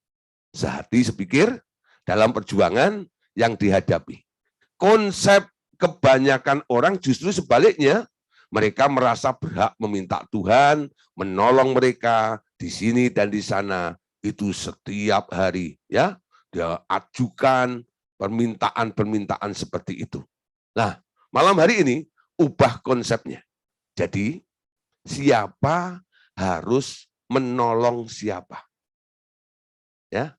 Sehati sepikir dalam perjuangan yang dihadapi. Konsep kebanyakan orang justru sebaliknya. Mereka merasa berhak meminta Tuhan menolong mereka di sini dan di sana. Itu setiap hari. Ya, dia ajukan permintaan-permintaan seperti itu. Nah, malam hari ini ubah konsepnya. Jadi, siapa harus menolong siapa? Ya,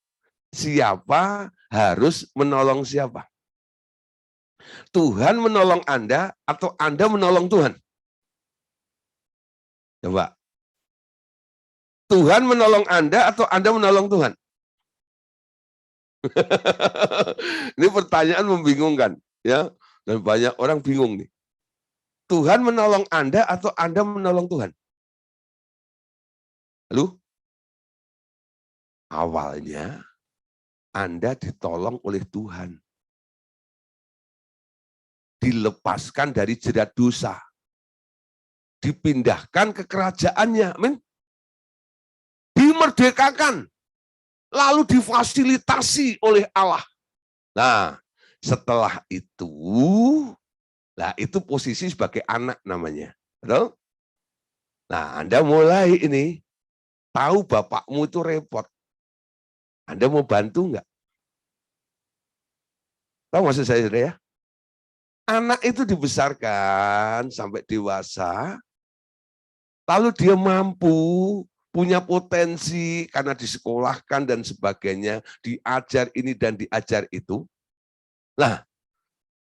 siapa harus menolong siapa? Tuhan menolong Anda atau Anda menolong Tuhan? Coba. Tuhan menolong Anda atau Anda menolong Tuhan? Ini pertanyaan membingungkan, ya. Dan banyak orang bingung nih. Tuhan menolong Anda atau Anda menolong Tuhan? Lalu? Awalnya Anda ditolong oleh Tuhan. Dilepaskan dari jerat dosa. Dipindahkan ke kerajaannya. Amin. Dimerdekakan. Lalu difasilitasi oleh Allah. Nah, setelah itu, posisi sebagai anak namanya. Betul? Nah, Anda mulai ini, tahu bapakmu itu repot. Anda mau bantu enggak? Tahu maksud saya, saudara ya? Anak itu dibesarkan sampai dewasa, lalu dia mampu, punya potensi karena disekolahkan dan sebagainya, diajar ini dan diajar itu. Nah,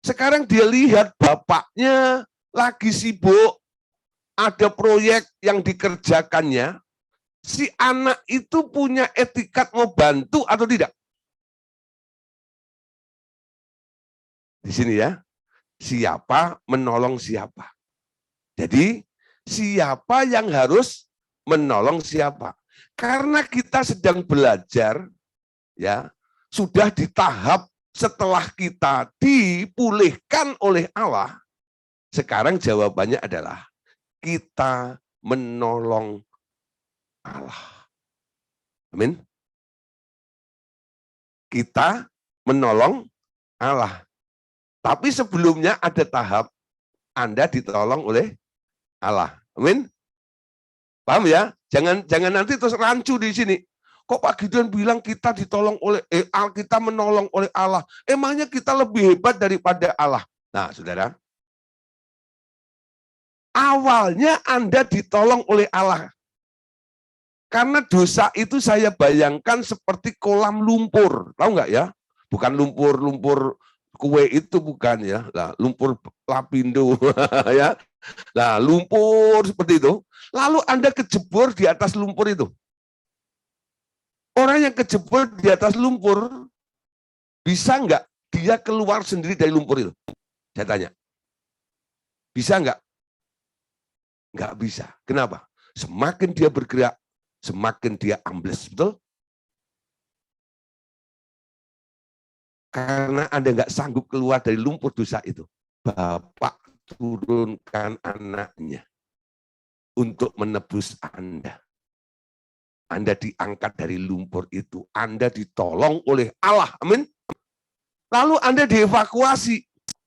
sekarang dia lihat bapaknya lagi sibuk, ada proyek yang dikerjakannya, si anak itu punya etikat mau bantu atau tidak? Di sini ya, siapa menolong siapa. Jadi, siapa yang harus menolong siapa? Karena kita sedang belajar, ya, sudah di tahap setelah kita dipulihkan oleh Allah, sekarang jawabannya adalah kita menolong Allah. Amin. Kita menolong Allah. Tapi sebelumnya ada tahap Anda ditolong oleh Allah. Amin. Paham ya? Jangan nanti terus rancu di sini. Kok Pak Gideon bilang kita ditolong oleh kita menolong oleh Allah? Emangnya kita lebih hebat daripada Allah? Nah, saudara, awalnya Anda ditolong oleh Allah. Karena dosa itu saya bayangkan seperti kolam lumpur. Tahu nggak ya? Bukan lumpur kue itu bukan ya. Nah, lumpur lapindo ya. Nah, lumpur seperti itu. Lalu Anda kejebur di atas lumpur itu. Orang yang kejebur di atas lumpur, bisa nggak dia keluar sendiri dari lumpur itu? Saya tanya. Bisa nggak? Nggak bisa. Kenapa? Semakin dia bergerak, semakin dia ambles. Betul? Karena Anda nggak sanggup keluar dari lumpur dosa itu. Bapak turunkan anaknya untuk menebus Anda. Anda diangkat dari lumpur itu. Anda ditolong oleh Allah. Amin. Lalu Anda dievakuasi.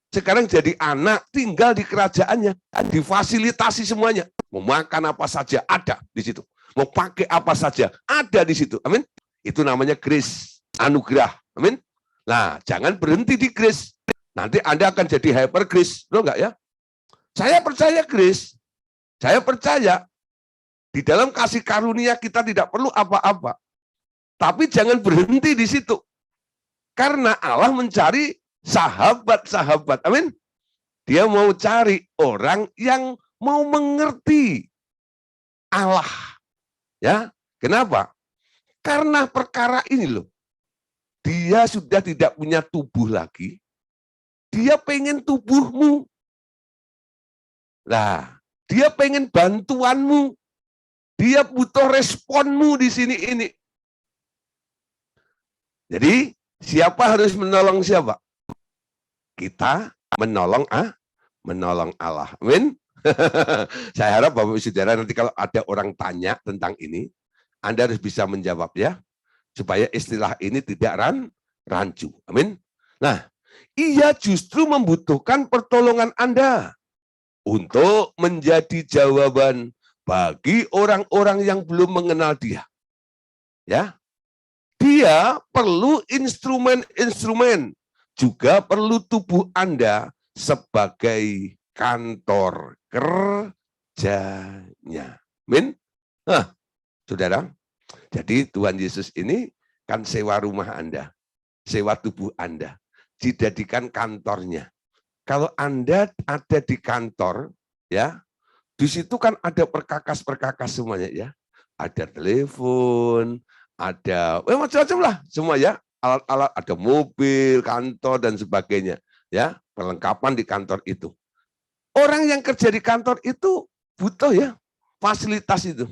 Sekarang jadi anak, tinggal di kerajaannya. Difasilitasi semuanya. Mau makan apa saja, ada di situ. Mau pakai apa saja, ada di situ. Amin. Itu namanya grace, anugerah. Amin. Nah, jangan berhenti di grace. Nanti Anda akan jadi hyper grace. Betul nggak ya? Saya percaya grace. Saya percaya di dalam kasih karunia kita tidak perlu apa-apa. Tapi jangan berhenti di situ. Karena Allah mencari sahabat-sahabat. Amin. Dia mau cari orang yang mau mengerti Allah. Ya, kenapa? Karena perkara ini loh. Dia sudah tidak punya tubuh lagi. Dia pengen tubuhmu. Nah, dia pengen bantuanmu. Dia butuh responmu di sini ini. Jadi, siapa harus menolong siapa? Kita menolong Allah. Amin. Saya harap Bapak Ibu Saudara nanti kalau ada orang tanya tentang ini, Anda harus bisa menjawab ya. Supaya istilah ini tidak rancu. Amin. Nah, ia justru membutuhkan pertolongan Anda untuk menjadi jawaban bagi orang-orang yang belum mengenal dia. Ya. Dia perlu instrumen-instrumen, juga perlu tubuh Anda sebagai kantor kerjanya. Amin. Nah, saudara, jadi Tuhan Yesus ini kan sewa rumah Anda, sewa tubuh Anda, dijadikan kantornya. Kalau Anda ada di kantor, ya, di situ kan ada perkakas-perkakas semuanya ya. Ada telepon, ada macam-macam lah semua ya. Alat-alat, ada mobil, kantor dan sebagainya. Ya, perlengkapan di kantor itu. Orang yang kerja di kantor itu butuh ya fasilitas itu.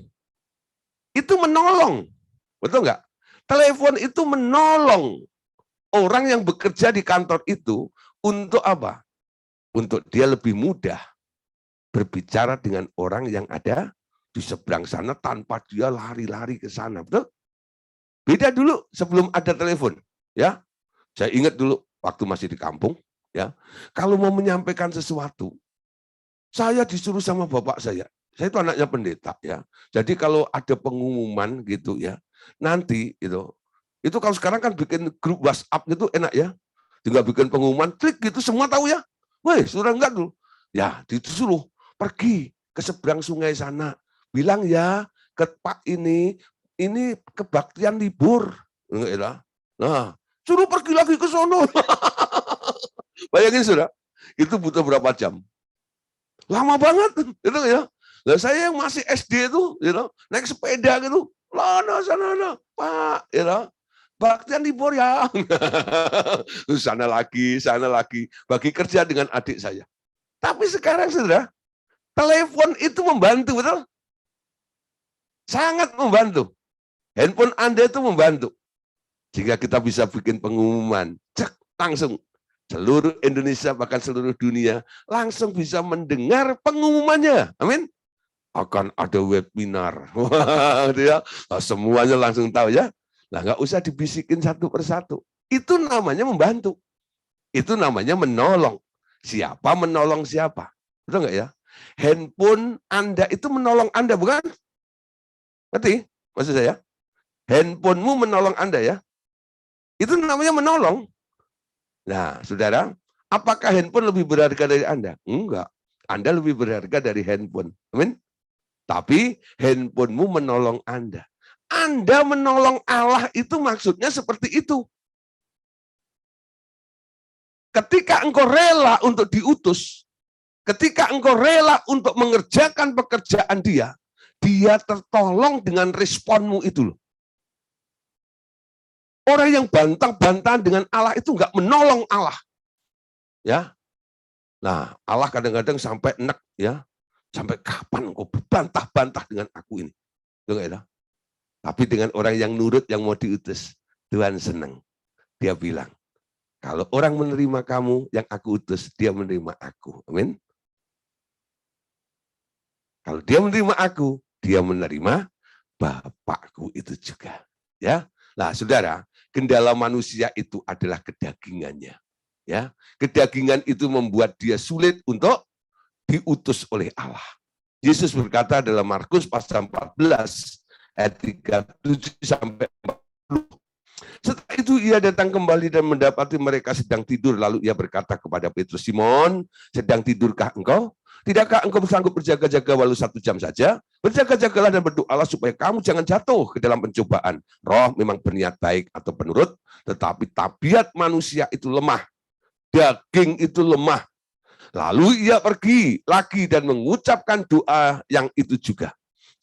Itu menolong. Betul nggak? Telepon itu menolong orang yang bekerja di kantor itu untuk apa? Untuk dia lebih mudah berbicara dengan orang yang ada di seberang sana tanpa dia lari-lari ke sana. Betul? Beda dulu sebelum ada telepon. Ya, saya ingat dulu waktu masih di kampung. Ya, kalau mau menyampaikan sesuatu, saya disuruh sama bapak saya. Saya itu anaknya pendeta. Ya, jadi kalau ada pengumuman gitu ya, nanti itu kalau sekarang kan bikin grup WhatsApp gitu enak ya. Tinggal bikin pengumuman, klik gitu semua tahu ya. Weh, sudah enggak dulu. Ya, disuruh pergi ke seberang sungai sana. Bilang ya ke Pak ini kebaktian libur. Nah, suruh pergi lagi ke sono. Bayangin sudah, itu butuh berapa jam? Lama banget, gitu ya. Nah, saya yang masih SD itu, naik sepeda gitu, sana, Pak, baktian libur ya. sana lagi, bagi kerja dengan adik saya. Tapi sekarang saudara, telepon itu membantu, betul? Sangat membantu. Handphone Anda itu membantu. Sehingga kita bisa bikin pengumuman, cek, langsung seluruh Indonesia bahkan seluruh dunia langsung bisa mendengar pengumumannya. Amin. Akan ada webinar. Wah, gitu ya. Nah, semuanya langsung tahu ya. Nah, nggak usah dibisikin satu persatu. Itu namanya membantu. Itu namanya menolong. Siapa menolong siapa? Betul nggak ya? Handphone Anda itu menolong Anda, bukan? Ngerti maksud saya? Handphonemu menolong Anda ya. Itu namanya menolong. Nah, saudara, apakah handphone lebih berharga dari Anda? Enggak. Anda lebih berharga dari handphone. Amin. Tapi handphonemu menolong Anda. Anda menolong Allah itu maksudnya seperti itu. Ketika engkau rela untuk diutus, ketika engkau rela untuk mengerjakan pekerjaan dia tertolong dengan responmu itu loh. Orang yang bantah-bantahan dengan Allah itu enggak menolong Allah. Ya. Nah, Allah kadang-kadang sampai enek ya. Sampai kapan engkau berbantah-bantah dengan aku ini? Enggak ya? Tapi dengan orang yang nurut, yang mau diutus, Tuhan senang. Dia bilang, kalau orang menerima kamu, yang aku utus, dia menerima aku. Amin. Kalau dia menerima aku, dia menerima Bapakku itu juga. Ya, nah saudara, kendala manusia itu adalah kedagingannya. Ya, kedagingan itu membuat dia sulit untuk diutus oleh Allah. Yesus berkata dalam Markus pasal 14 ayat 37 sampai 40. Setelah itu ia datang kembali dan mendapati mereka sedang tidur. Lalu ia berkata kepada Petrus, Simon, sedang tidurkah engkau? Tidakkah engkau sanggup berjaga-jaga walau 1 jam saja? Berjaga-jagalah dan berdoalah supaya kamu jangan jatuh ke dalam pencobaan. Roh memang berniat baik atau penurut, tetapi tabiat manusia itu lemah. Daging itu lemah. Lalu ia pergi lagi dan mengucapkan doa yang itu juga.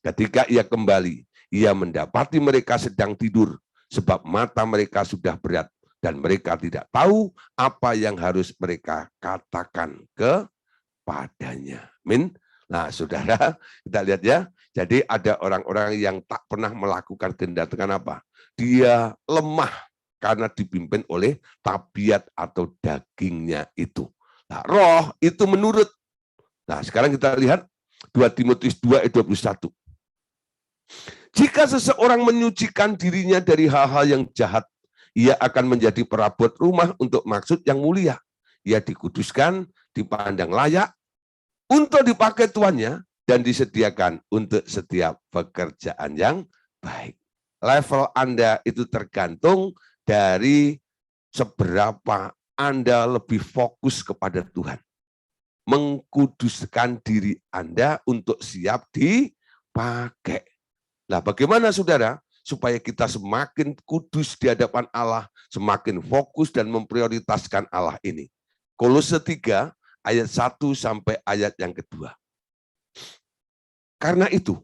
Ketika ia kembali, ia mendapati mereka sedang tidur, sebab mata mereka sudah berat, dan mereka tidak tahu apa yang harus mereka katakan kepadanya. Amin. Nah, saudara, kita lihat ya. Jadi ada orang-orang yang tak pernah melakukan kehendak dengan apa? Dia lemah karena dipimpin oleh tabiat atau dagingnya itu. Nah, roh itu menurut. Nah, sekarang kita lihat 2 Timotius 2 ayat 21. Jika seseorang menyucikan dirinya dari hal-hal yang jahat, ia akan menjadi perabot rumah untuk maksud yang mulia. Ia dikuduskan, dipandang layak, untuk dipakai tuannya, dan disediakan untuk setiap pekerjaan yang baik. Level Anda itu tergantung dari seberapa Anda lebih fokus kepada Tuhan. Mengkuduskan diri Anda untuk siap dipakai. Nah, bagaimana saudara? Supaya kita semakin kudus di hadapan Allah, semakin fokus dan memprioritaskan Allah ini. Kolose 3 ayat 1 sampai ayat yang kedua. Karena itu,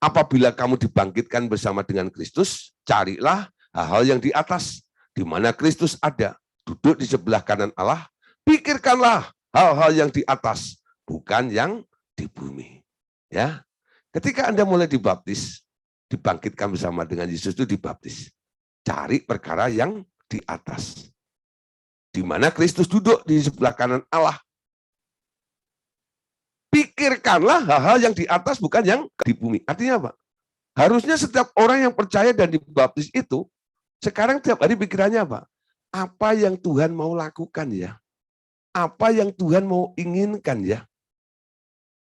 apabila kamu dibangkitkan bersama dengan Kristus, carilah hal-hal yang di atas, di mana Kristus ada, duduk di sebelah kanan Allah, pikirkanlah hal-hal yang di atas, bukan yang di bumi. Ya, ketika Anda mulai dibaptis, dibangkitkan bersama dengan Yesus itu dibaptis. Cari perkara yang di atas. Di mana Kristus duduk di sebelah kanan Allah. Pikirkanlah hal-hal yang di atas, bukan yang di bumi. Artinya apa? Harusnya setiap orang yang percaya dan dibaptis itu, sekarang tiap hari pikirannya apa? Apa yang Tuhan mau lakukan ya? Apa yang Tuhan mau inginkan ya?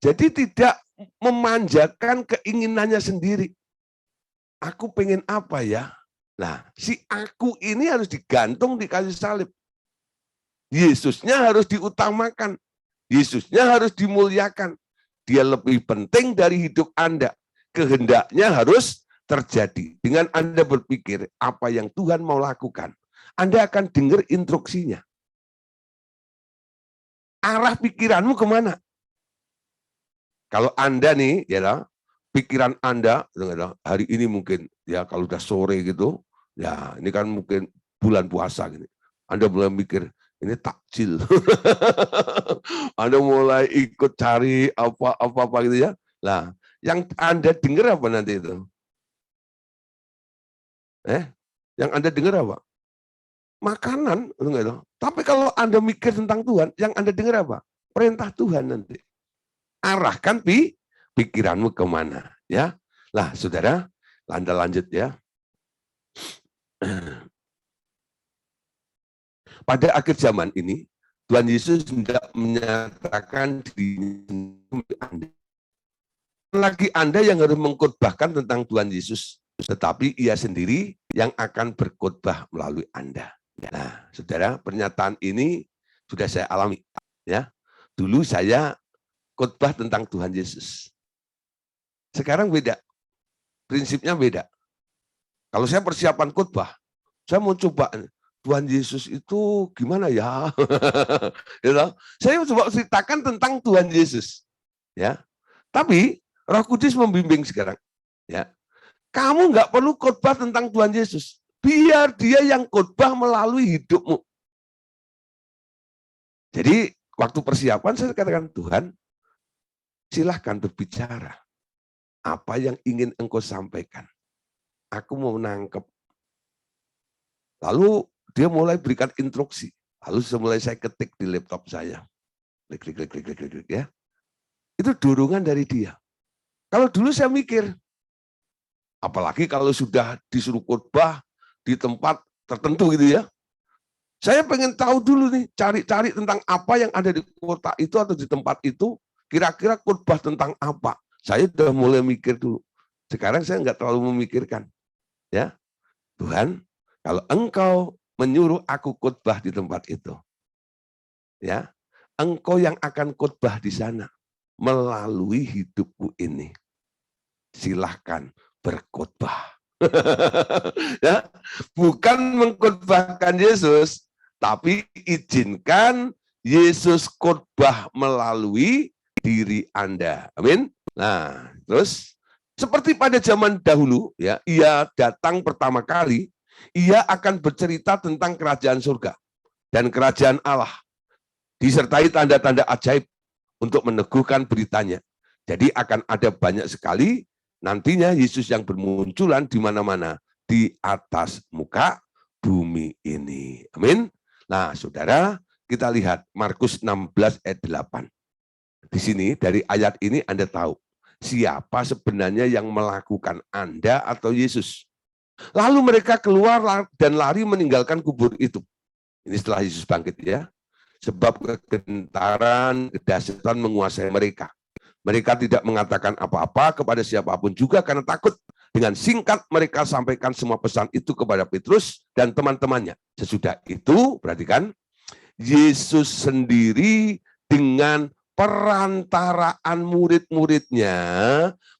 Jadi tidak memanjakan keinginannya sendiri. Aku pengen apa ya? Nah, si aku ini harus digantung di kayu salib. Yesusnya harus diutamakan. Yesusnya harus dimuliakan. Dia lebih penting dari hidup Anda. Kehendaknya harus terjadi. Dengan Anda berpikir apa yang Tuhan mau lakukan, Anda akan dengar instruksinya. Arah pikiranmu kemana? Kalau Anda nih, ya, pikiran Anda hari ini mungkin ya kalau udah sore gitu, ya ini kan mungkin bulan puasa gini. Anda mulai mikir ini takjil. Anda mulai ikut cari apa gitu ya. Nah, yang Anda dengar apa nanti itu? Yang Anda dengar apa? Makanan. Tapi kalau Anda mikir tentang Tuhan, yang Anda dengar apa? Perintah Tuhan nanti. Arahkan pikiranmu kemana. Ya, lah saudara, Anda lanjut ya. Pada akhir zaman ini, Tuhan Yesus hendak menyatakan diri Anda. Lagi Anda yang harus mengkhotbahkan tentang Tuhan Yesus, tetapi Ia sendiri yang akan berkhotbah melalui Anda. Nah, saudara, pernyataan ini sudah saya alami. Ya, dulu saya khotbah tentang Tuhan Yesus. Sekarang beda, prinsipnya beda. Kalau saya persiapan khotbah, saya mau coba Tuhan Yesus itu gimana ya? Saya coba ceritakan tentang Tuhan Yesus. Ya, tapi Roh Kudus membimbing sekarang. Ya, kamu nggak perlu khotbah tentang Tuhan Yesus. Biar Dia yang khotbah melalui hidupmu. Jadi waktu persiapan saya katakan, Tuhan, silahkan berbicara. Apa yang ingin Engkau sampaikan? Aku mau menangkap. Lalu Dia mulai berikan instruksi. Lalu mulai saya ketik di laptop saya. Klik, ya. Itu dorongan dari Dia. Kalau dulu saya mikir, apalagi kalau sudah disuruh khotbah di tempat tertentu gitu ya. Saya pengen tahu dulu nih, cari-cari tentang apa yang ada di kota itu atau di tempat itu, kira-kira khotbah tentang apa. Saya sudah mulai mikir dulu. Sekarang saya nggak terlalu memikirkan. Ya, Tuhan, kalau Engkau menyuruh aku khotbah di tempat itu, ya, Engkau yang akan khotbah di sana melalui hidupku ini. Silahkan berkhotbah. Ya, bukan mengkhotbahkan Yesus, tapi izinkan Yesus khotbah melalui diri Anda. Amin. Nah, terus seperti pada zaman dahulu, ya, Ia datang pertama kali, Ia akan bercerita tentang kerajaan surga dan kerajaan Allah, disertai tanda-tanda ajaib untuk meneguhkan beritanya. Jadi akan ada banyak sekali nantinya Yesus yang bermunculan di mana-mana di atas muka bumi ini. Amin. Nah, saudara, kita lihat Markus 16 ayat 8. Di sini dari ayat ini Anda tahu siapa sebenarnya yang melakukan Anda atau Yesus. Lalu mereka keluar dan lari meninggalkan kubur itu. Ini setelah Yesus bangkit ya. Sebab kegentaran, kedahsyatan menguasai mereka. Mereka tidak mengatakan apa-apa kepada siapapun juga karena takut. Dengan singkat mereka sampaikan semua pesan itu kepada Petrus dan teman-temannya. Sesudah itu, perhatikan, Yesus sendiri dengan perantaraan murid-muridnya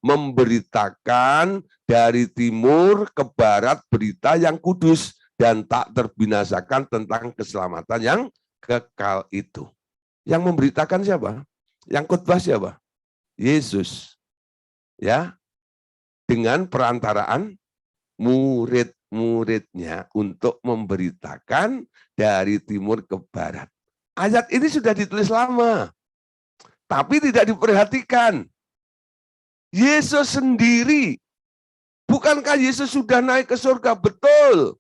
memberitakan dari timur ke barat berita yang kudus dan tak terbinasakan tentang keselamatan yang kekal itu. Yang memberitakan siapa? Yang khotbah siapa? Yesus. Ya, dengan perantaraan murid-muridnya untuk memberitakan dari timur ke barat. Ayat ini sudah ditulis lama, tapi tidak diperhatikan. Yesus sendiri, bukankah Yesus sudah naik ke surga? Betul.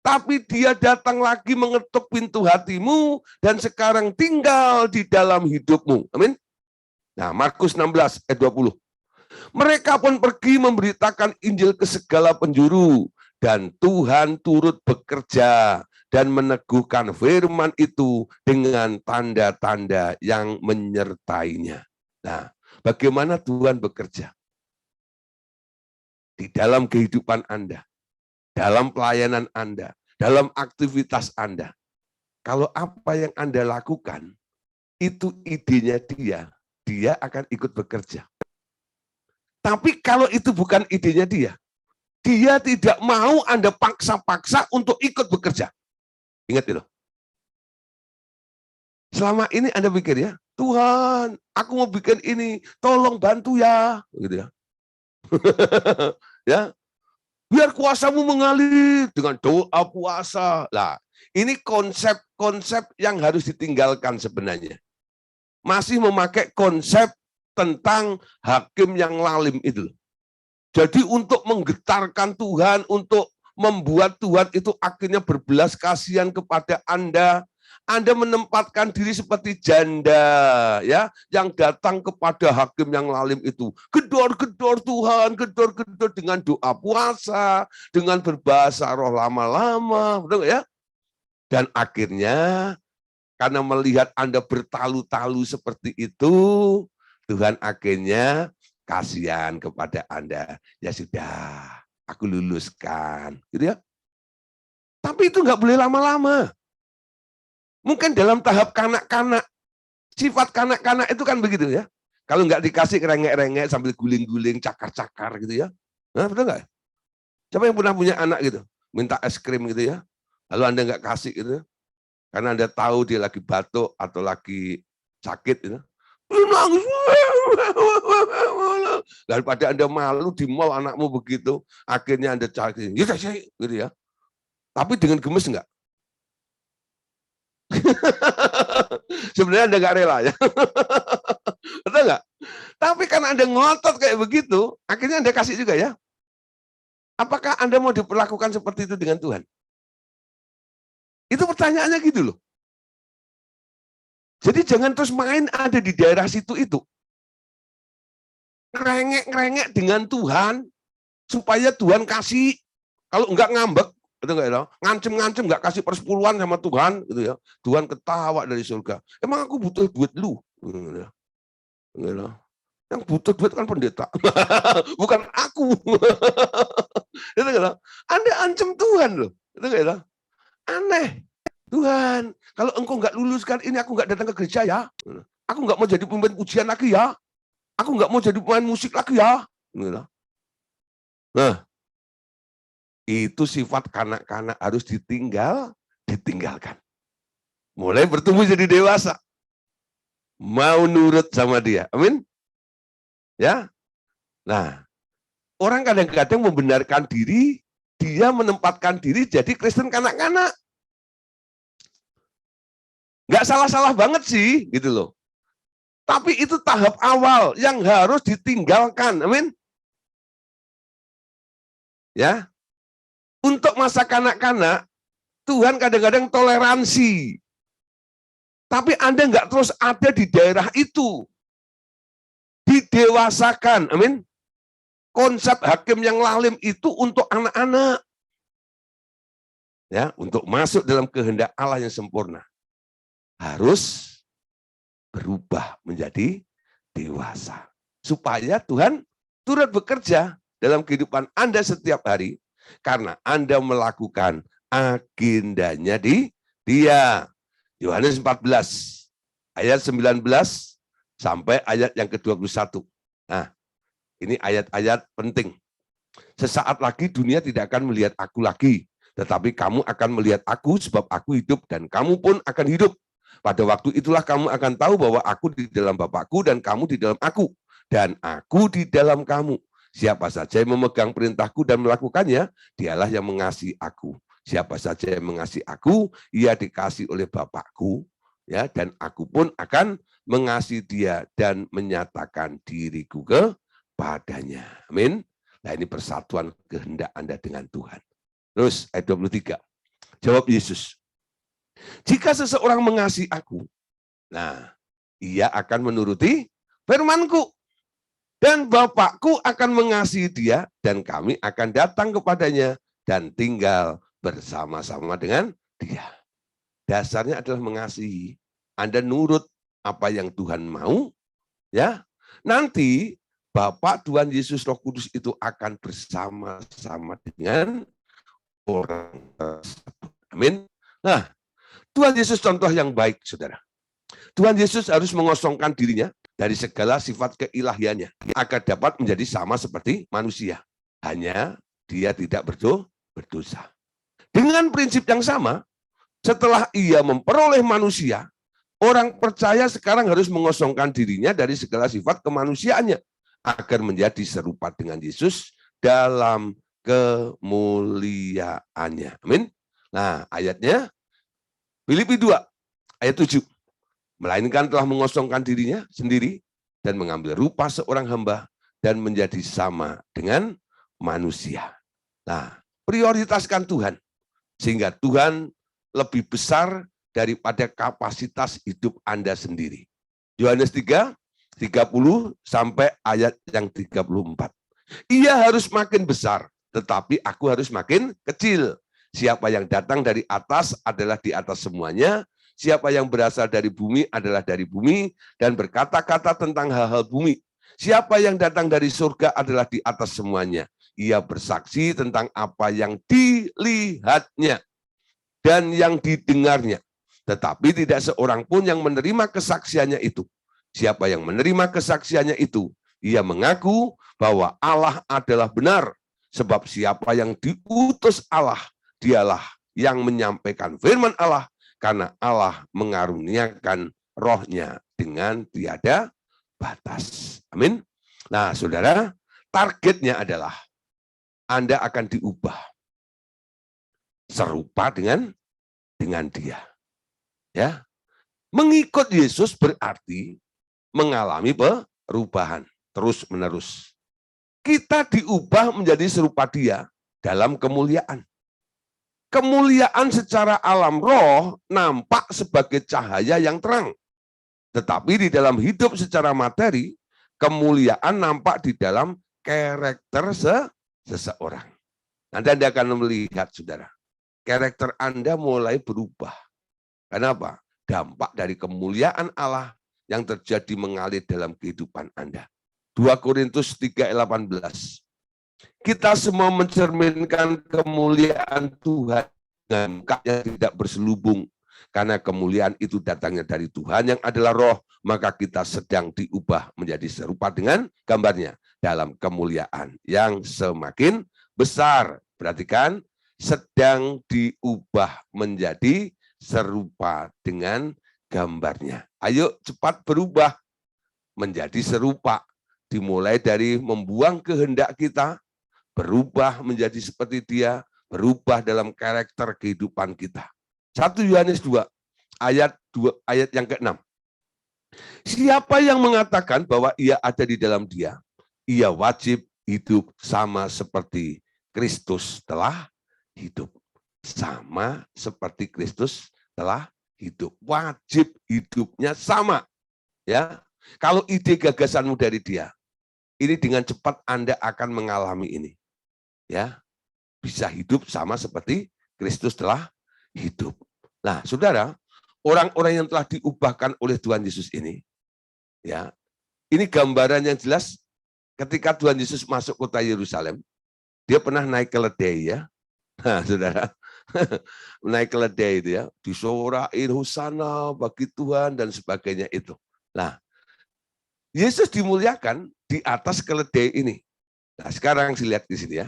Tapi Dia datang lagi mengetuk pintu hatimu dan sekarang tinggal di dalam hidupmu. Amin. Nah, Markus 16 ayat 20. Mereka pun pergi memberitakan Injil ke segala penjuru dan Tuhan turut bekerja dan meneguhkan firman itu dengan tanda-tanda yang menyertainya. Nah, bagaimana Tuhan bekerja? Di dalam kehidupan Anda, dalam pelayanan Anda, dalam aktivitas Anda. Kalau apa yang Anda lakukan, itu idenya dia akan ikut bekerja. Tapi kalau itu bukan idenya dia tidak mau Anda paksa-paksa untuk ikut bekerja. Ingat itu. Selama ini Anda pikir ya, Tuhan, aku mau bikin ini, tolong bantu ya, gitu ya. Ya, biar kuasamu mengalir dengan doa puasa. Lah, ini konsep-konsep yang harus ditinggalkan sebenarnya. Masih memakai konsep tentang hakim yang lalim itu. Jadi untuk menggetarkan Tuhan, untuk membuat Tuhan itu akhirnya berbelas kasihan kepada Anda. Anda menempatkan diri seperti janda, ya, yang datang kepada hakim yang lalim itu. Gedor-gedor Tuhan, gedor-gedor dengan doa puasa, dengan berbahasa roh lama-lama, betul ya? Dan akhirnya karena melihat Anda bertalu-talu seperti itu, Tuhan akhirnya kasihan kepada Anda. Ya sudah, aku luluskan, gitu ya. Tapi itu nggak boleh lama-lama. Mungkin dalam tahap kanak-kanak, sifat kanak-kanak itu kan begitu ya. Kalau nggak dikasih rengek-rengek sambil guling-guling, cakar-cakar gitu ya. Nah, betul nggak? Siapa yang pernah punya anak gitu, minta es krim gitu ya, lalu Anda nggak kasih gitu, karena Anda tahu dia lagi batuk atau lagi sakit gitu. Nangis. Daripada Anda malu di mall anakmu begitu, akhirnya Anda cari, gitu ya. Tapi dengan gemes enggak? Sebenarnya Anda nggak rela ya. Betul nggak? Tapi karena Anda ngotot kayak begitu, akhirnya Anda kasih juga ya. Apakah Anda mau diperlakukan seperti itu dengan Tuhan? Itu pertanyaannya gitu loh. Jadi jangan terus main ada di daerah situ itu. Ngerengek-ngerengek dengan Tuhan, supaya Tuhan kasih. Kalau enggak ngambek, betul nggak ya? Ngancem-ngancem nggak kasih persepuluhan sama Tuhan, gitu ya. Tuhan ketawa dari surga. Emang aku butuh duit lu? Gitu ya. Yang butuh duit kan pendeta, bukan aku. Itu kan? Anda ancam Tuhan loh. Itu kan? Aneh. Tuhan, kalau engkau nggak luluskan ini, aku nggak datang ke gereja ya. Aku nggak mau jadi pemain pujian lagi ya. Aku nggak mau jadi pemain musik lagi ya. Nah, itu sifat kanak-kanak harus ditinggalkan. Mulai bertumbuh jadi dewasa. Mau nurut sama dia. Amin. Ya. Nah, orang kadang-kadang membenarkan diri, dia menempatkan diri jadi Kristen kanak-kanak. Nggak salah-salah banget sih, gitu loh. Tapi itu tahap awal yang harus ditinggalkan. Amin. Ya. Untuk masa kanak-kanak, Tuhan kadang-kadang toleransi. Tapi Anda nggak terus ada di daerah itu. Didewasakan. Amin. Konsep hakim yang lalim itu untuk anak-anak. Ya, untuk masuk dalam kehendak Allah yang sempurna. Harus berubah menjadi dewasa. Supaya Tuhan turut bekerja dalam kehidupan Anda setiap hari. Karena Anda melakukan agendanya di Dia. Yohanes 14, ayat 19 sampai ayat yang ke-21. Nah, ini ayat-ayat penting. Sesaat lagi dunia tidak akan melihat aku lagi, tetapi kamu akan melihat aku sebab aku hidup dan kamu pun akan hidup. Pada waktu itulah kamu akan tahu bahwa aku di dalam Bapakku dan kamu di dalam aku, dan aku di dalam kamu. Siapa saja yang memegang perintahku dan melakukannya, dialah yang mengasihi aku. Siapa saja yang mengasihi aku, ia dikasihi oleh Bapakku, ya, dan aku pun akan mengasihi dia dan menyatakan diriku kepadanya. Amin. Nah, ini persatuan kehendak Anda dengan Tuhan. Terus ayat 23. Jawab Yesus. Jika seseorang mengasihi aku, nah, ia akan menuruti firman-Ku. Dan Bapakku akan mengasihi dia, dan kami akan datang kepadanya dan tinggal bersama-sama dengan dia. Dasarnya adalah mengasihi. Anda nurut apa yang Tuhan mau, ya. Nanti Bapa, Tuhan Yesus, Roh Kudus itu akan bersama-sama dengan orang tersebut. Amin. Nah, Tuhan Yesus contoh yang baik, saudara. Tuhan Yesus harus mengosongkan dirinya dari segala sifat keilahiannya agar dapat menjadi sama seperti manusia. Hanya dia tidak berdosa. Dengan prinsip yang sama, setelah ia memperoleh manusia, orang percaya sekarang harus mengosongkan dirinya dari segala sifat kemanusiaannya agar menjadi serupa dengan Yesus dalam kemuliaannya. Amin. Nah, ayatnya Filipi 2 ayat 7. Melainkan telah mengosongkan dirinya sendiri dan mengambil rupa seorang hamba dan menjadi sama dengan manusia. Nah, prioritaskan Tuhan. Sehingga Tuhan lebih besar daripada kapasitas hidup Anda sendiri. Yohanes 3, 30 sampai ayat yang 34. Ia harus makin besar, tetapi aku harus makin kecil. Siapa yang datang dari atas adalah di atas semuanya. Siapa yang berasal dari bumi adalah dari bumi dan berkata-kata tentang hal-hal bumi. Siapa yang datang dari surga adalah di atas semuanya. Ia bersaksi tentang apa yang dilihatnya dan yang didengarnya. Tetapi tidak seorang pun yang menerima kesaksiannya itu. Siapa yang menerima kesaksiannya itu, ia mengaku bahwa Allah adalah benar. Sebab siapa yang diutus Allah, dialah yang menyampaikan firman Allah, karena Allah mengaruniakan rohnya dengan tiada batas. Amin. Nah, saudara, targetnya adalah Anda akan diubah serupa dengan dia. Ya, mengikut Yesus berarti mengalami perubahan terus-menerus. Kita diubah menjadi serupa Dia dalam kemuliaan. Kemuliaan secara alam roh nampak sebagai cahaya yang terang. Tetapi di dalam hidup secara materi, kemuliaan nampak di dalam karakter seseorang. Nanti Anda akan melihat, saudara, karakter Anda mulai berubah. Kenapa? Dampak dari kemuliaan Allah yang terjadi mengalir dalam kehidupan Anda. 2 Korintus 3:18. Kita semua mencerminkan kemuliaan Tuhan dengan muka yang tidak berselubung. Karena kemuliaan itu datangnya dari Tuhan yang adalah roh, maka kita sedang diubah menjadi serupa dengan gambarnya dalam kemuliaan yang semakin besar. Perhatikan, sedang diubah menjadi serupa dengan gambarnya. Ayo cepat berubah menjadi serupa. Dimulai dari membuang kehendak kita, berubah menjadi seperti Dia, berubah dalam karakter kehidupan kita. 1 Yohanes 2 ayat yang ke-6. Siapa yang mengatakan bahwa ia ada di dalam Dia, ia wajib hidup sama seperti Kristus telah hidup. Sama seperti Kristus telah hidup. Wajib hidupnya sama. Ya, kalau ide gagasanmu dari Dia, ini dengan cepat Anda akan mengalami ini. Ya, bisa hidup sama seperti Kristus telah hidup. Nah, saudara, orang-orang yang telah diubahkan oleh Tuhan Yesus ini, ya, ini gambaran yang jelas ketika Tuhan Yesus masuk kota Yerusalem, dia pernah naik keledai, ya. Nah, saudara, naik keledai itu ya, disorain hosana bagi Tuhan dan sebagainya itu. Nah, Yesus dimuliakan di atas keledai ini. Nah, sekarang dilihat di sini ya.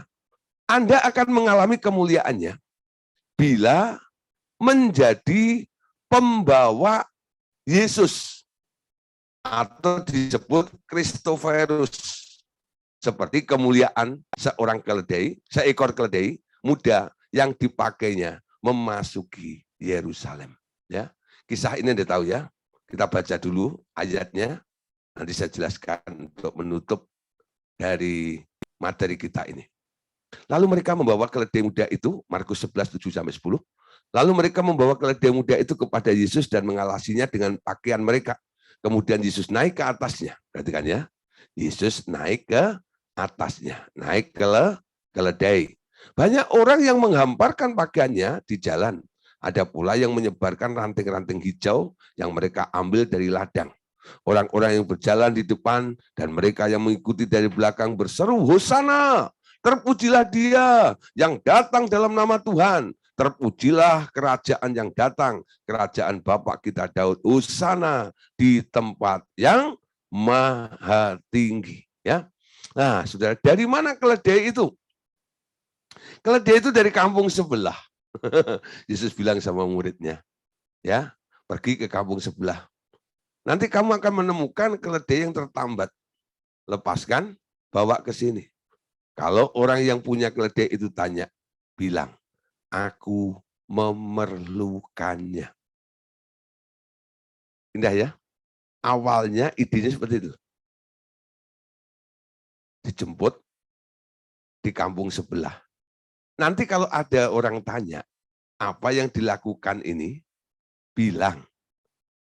Anda akan mengalami kemuliaannya bila menjadi pembawa Yesus atau disebut Kristoferus. Seperti kemuliaan seekor keledai muda yang dipakainya memasuki Yerusalem. Ya, kisah ini Anda tahu ya. Kita baca dulu ayatnya. Nanti saya jelaskan untuk menutup dari materi kita ini. Lalu mereka membawa keledai muda itu, Markus 11, 7-10. Lalu mereka membawa keledai muda itu kepada Yesus dan mengalasinya dengan pakaian mereka. Kemudian Yesus naik ke atasnya. Perhatikan ya. Yesus naik ke atasnya. Naik ke keledai. Banyak orang yang menghamparkan pakaiannya di jalan. Ada pula yang menyebarkan ranting-ranting hijau yang mereka ambil dari ladang. Orang-orang yang berjalan di depan dan mereka yang mengikuti dari belakang berseru, Hosana, terpujilah Dia yang datang dalam nama Tuhan. Terpujilah kerajaan yang datang, kerajaan Bapak kita Daud. Hosana di tempat yang maha tinggi. Ya. Nah, saudara, dari mana keledai itu? Keledai itu dari kampung sebelah. Yesus bilang sama muridnya, ya, pergi ke kampung sebelah. Nanti kamu akan menemukan keledai yang tertambat. Lepaskan, bawa ke sini. Kalau orang yang punya keledai itu tanya, bilang, aku memerlukannya. Indah ya? Awalnya idenya seperti itu. Dijemput di kampung sebelah. Nanti kalau ada orang tanya, apa yang dilakukan ini? Bilang,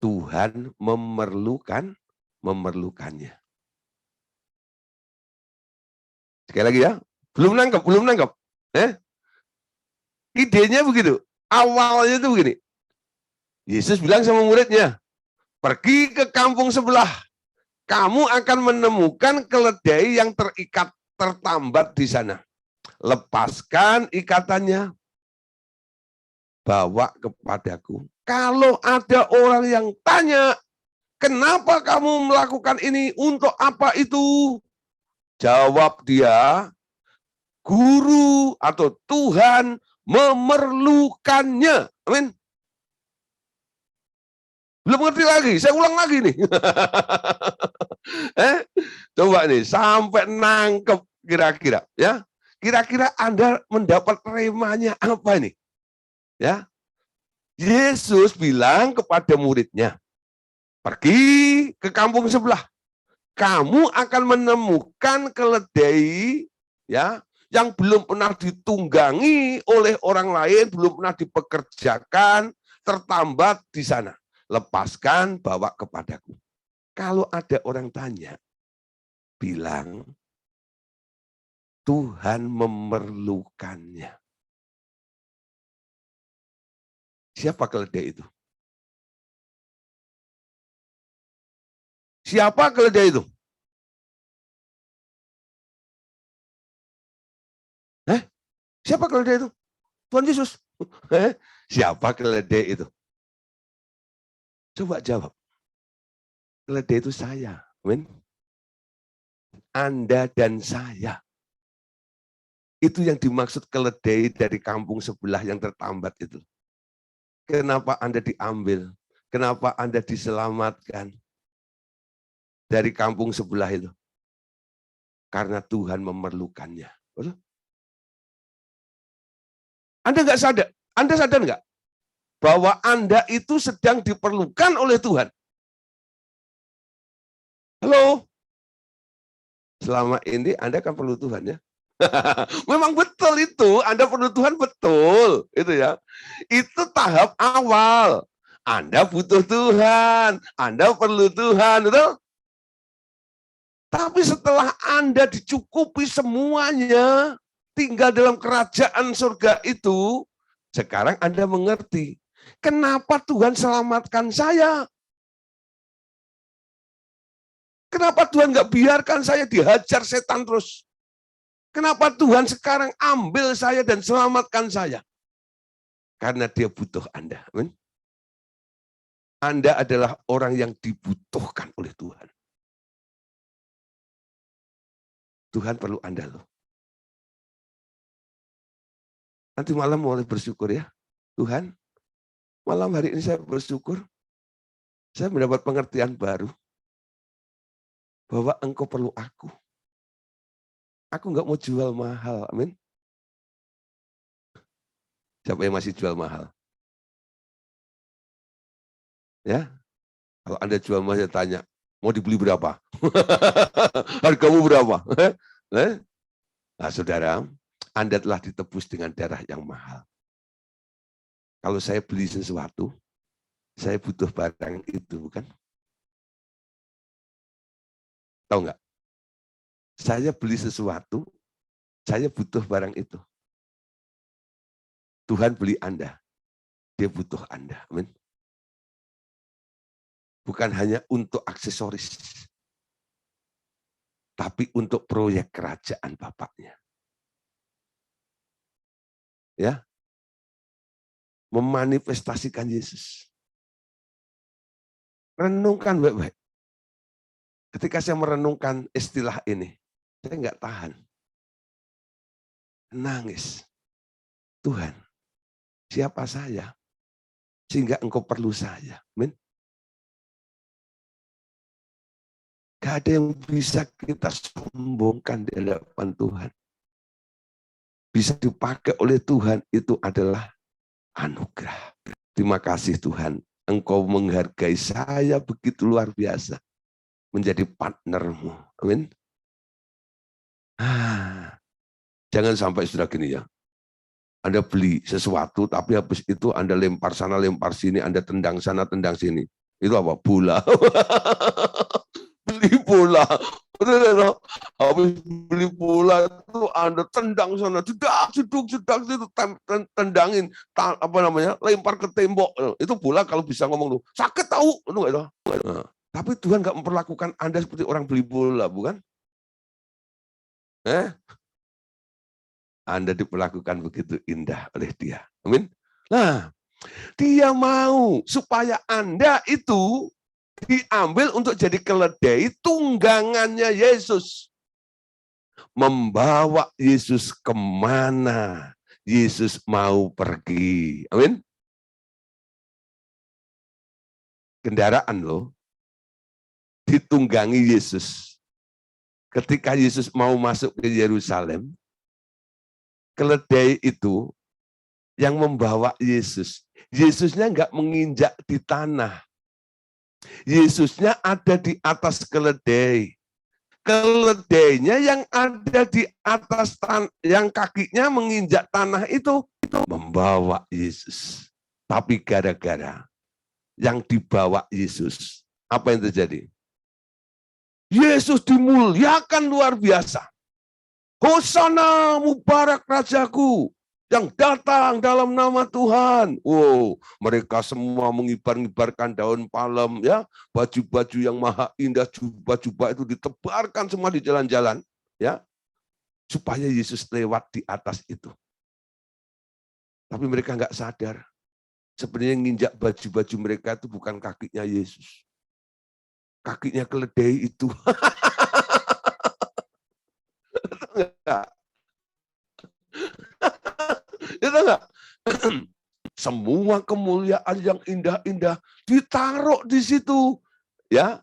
Tuhan memerlukannya. Sekali lagi ya, belum nangkep. Idenya begitu, awalnya itu begini. Yesus bilang sama muridnya, pergi ke kampung sebelah, kamu akan menemukan keledai yang terikat tertambat di sana. Lepaskan ikatannya, bawa kepadaku. Kalau ada orang yang tanya, kenapa kamu melakukan ini? Untuk apa itu? Jawab dia, Guru atau Tuhan memerlukannya. Amin. Belum ngerti lagi, saya ulang lagi nih. Coba nih, sampai nangkep kira-kira. Ya, kira-kira Anda mendapat remanya apa nih? Ya, Yesus bilang kepada muridnya, pergi ke kampung sebelah. Kamu akan menemukan keledai ya yang belum pernah ditunggangi oleh orang lain, belum pernah dipekerjakan, tertambat di sana. Lepaskan, bawa kepadaku. Kalau ada orang tanya, bilang Tuhan memerlukannya. Siapa keledai itu? Siapa keledai itu? Siapa keledai itu? Tuhan Yesus. Siapa keledai itu? Coba jawab. Keledai itu saya. Amin. Anda dan saya. Itu yang dimaksud keledai dari kampung sebelah yang tertambat itu. Kenapa Anda diambil? Kenapa Anda diselamatkan dari kampung sebelah itu? Karena Tuhan memerlukannya. Betul? Anda nggak sadar? Anda sadar nggak bahwa Anda itu sedang diperlukan oleh Tuhan? Halo? Selama ini Anda kan perlu Tuhan ya. Memang betul itu, Anda perlu Tuhan betul, itu ya. Itu tahap awal. Anda butuh Tuhan, Anda perlu Tuhan, betul? Tapi setelah Anda dicukupi semuanya, tinggal dalam kerajaan surga itu, sekarang Anda mengerti, kenapa Tuhan selamatkan saya? Kenapa Tuhan nggak biarkan saya dihajar setan terus? Kenapa Tuhan sekarang ambil saya dan selamatkan saya? Karena dia butuh Anda. Anda adalah orang yang dibutuhkan oleh Tuhan. Tuhan perlu Anda loh. Nanti malam boleh bersyukur ya. Tuhan, malam hari ini saya bersyukur. Saya mendapat pengertian baru. Bahwa Engkau perlu aku. Aku nggak mau jual mahal. Amin. Siapa yang masih jual mahal? Ya, kalau Anda jual mahal, saya tanya, mau dibeli berapa? Hargamu berapa? Nah, saudara, Anda telah ditebus dengan darah yang mahal. Kalau saya beli sesuatu, saya butuh barang itu, bukan? Tahu nggak? Saya beli sesuatu, saya butuh barang itu. Tuhan beli Anda, dia butuh Anda. Amin. Bukan hanya untuk aksesoris, tapi untuk proyek kerajaan Bapaknya. Ya, memanifestasikan Yesus. Renungkan baik-baik. Ketika saya merenungkan istilah ini, saya nggak tahan. Nangis. Tuhan, siapa saya? Sehingga Engkau perlu saya. Amin. Gak ada yang bisa kita sombongkan di hadapan Tuhan. Bisa dipakai oleh Tuhan, itu adalah anugerah. Terima kasih Tuhan. Engkau menghargai saya begitu luar biasa. Menjadi partnermu. Amin. Jangan sampai sudah gini ya. Anda beli sesuatu, tapi habis itu Anda lempar sana, lempar sini, Anda tendang sana, tendang sini. Itu apa? Bola. Beli bola. Habis beli bola itu Anda tendang sana, jeduk, tendangin, apa namanya, lempar ke tembok. Itu bola kalau bisa ngomong tuh, sakit tahu. Nah, tapi Tuhan nggak memperlakukan Anda seperti orang beli bola, bukan? Anda diperlakukan begitu indah oleh Dia. Amin. Nah, Dia mau supaya Anda itu diambil untuk jadi keledai tunggangannya Yesus. Membawa Yesus kemana Yesus mau pergi. Amin. Kendaraan loh, ditunggangi Yesus. Ketika Yesus mau masuk ke Yerusalem, keledai itu yang membawa Yesus. Yesusnya enggak menginjak di tanah. Yesusnya ada di atas keledai. Keledainya yang ada di atas yang kakinya menginjak tanah itu membawa Yesus. Tapi gara-gara yang dibawa Yesus, apa yang terjadi? Yesus dimuliakan luar biasa. Hosana mubarak rajaku yang datang dalam nama Tuhan. Wow, mereka semua mengibar-ngibarkan daun palem, ya, baju-baju yang maha indah, jubah-jubah itu ditebarkan semua di jalan-jalan, ya, supaya Yesus lewat di atas itu. Tapi mereka nggak sadar, sebenarnya nginjak baju-baju mereka itu bukan kakinya Yesus, kakinya keledai itu. Itu enggak? Semua kemuliaan yang indah-indah ditaruh di situ. Ya,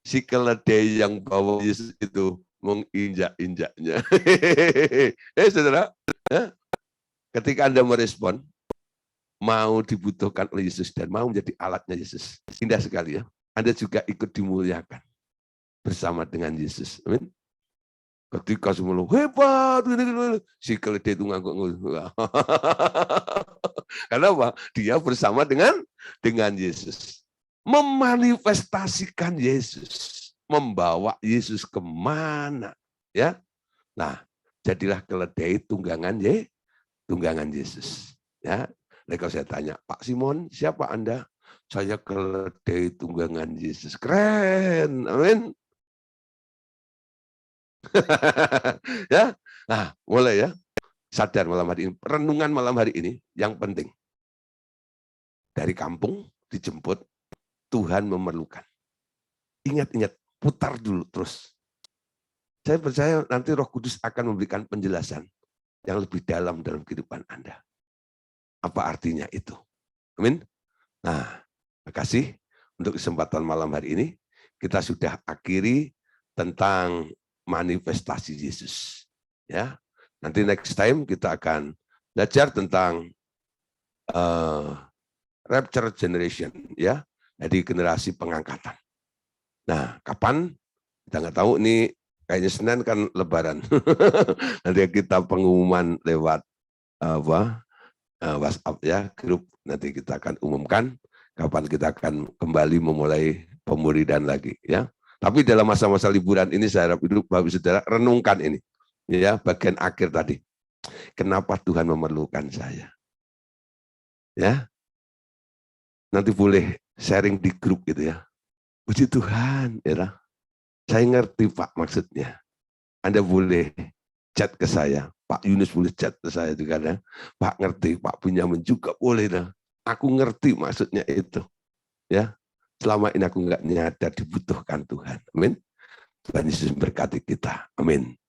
si keledai yang bawa Yesus itu menginjak-injaknya. Saudara, ya? Ketika Anda merespon, mau dibutuhkan oleh Yesus dan mau menjadi alatnya Yesus. Indah sekali ya. Anda juga ikut dimuliakan bersama dengan Yesus. Amin. Ketika semua hebat, si keledai itu ngangguk. Karena apa? Dia bersama dengan Yesus. Memanifestasikan Yesus. Membawa Yesus kemana. Ya. Nah, jadilah keledai tunggangan Yesus. Ya. Nah, kalau saya tanya, Pak Simon, siapa Anda? Saya keledai tunggangan Yesus. Keren. Amin. Ya, nah mulai ya, sadar malam hari ini, renungan malam hari ini yang penting. Dari kampung dijemput, Tuhan memerlukan. Ingat-ingat, putar dulu terus. Saya percaya nanti Roh Kudus akan memberikan penjelasan yang lebih dalam kehidupan Anda. Apa artinya itu? Amin. Nah, terima kasih untuk kesempatan malam hari ini. Kita sudah akhiri tentang manifestasi Yesus. Ya, nanti next time kita akan belajar tentang rapture generation, ya, jadi generasi pengangkatan. Nah, kapan? Kita nggak tahu. Ini kayaknya Senin kan Lebaran. Nanti kita pengumuman lewat WhatsApp ya, grup. Nanti kita akan umumkan kapan kita akan kembali memulai pemuridan lagi, ya. Tapi dalam masa-masa liburan ini saya harap itu Bapak Saudara renungkan ini, ya, bagian akhir tadi. Kenapa Tuhan memerlukan saya? Ya, nanti boleh sharing di grup gitu ya. Puji Tuhan, ya. Saya ngerti Pak maksudnya. Anda boleh chat ke saya, Pak Yunus boleh chat ke saya juga ya. Pak ngerti, Pak Bunyamin juga boleh dah. Aku ngerti maksudnya itu, ya. Selama ini aku nggak nyadar dibutuhkan Tuhan. Amin. Tuhan Yesus berkati kita. Amin.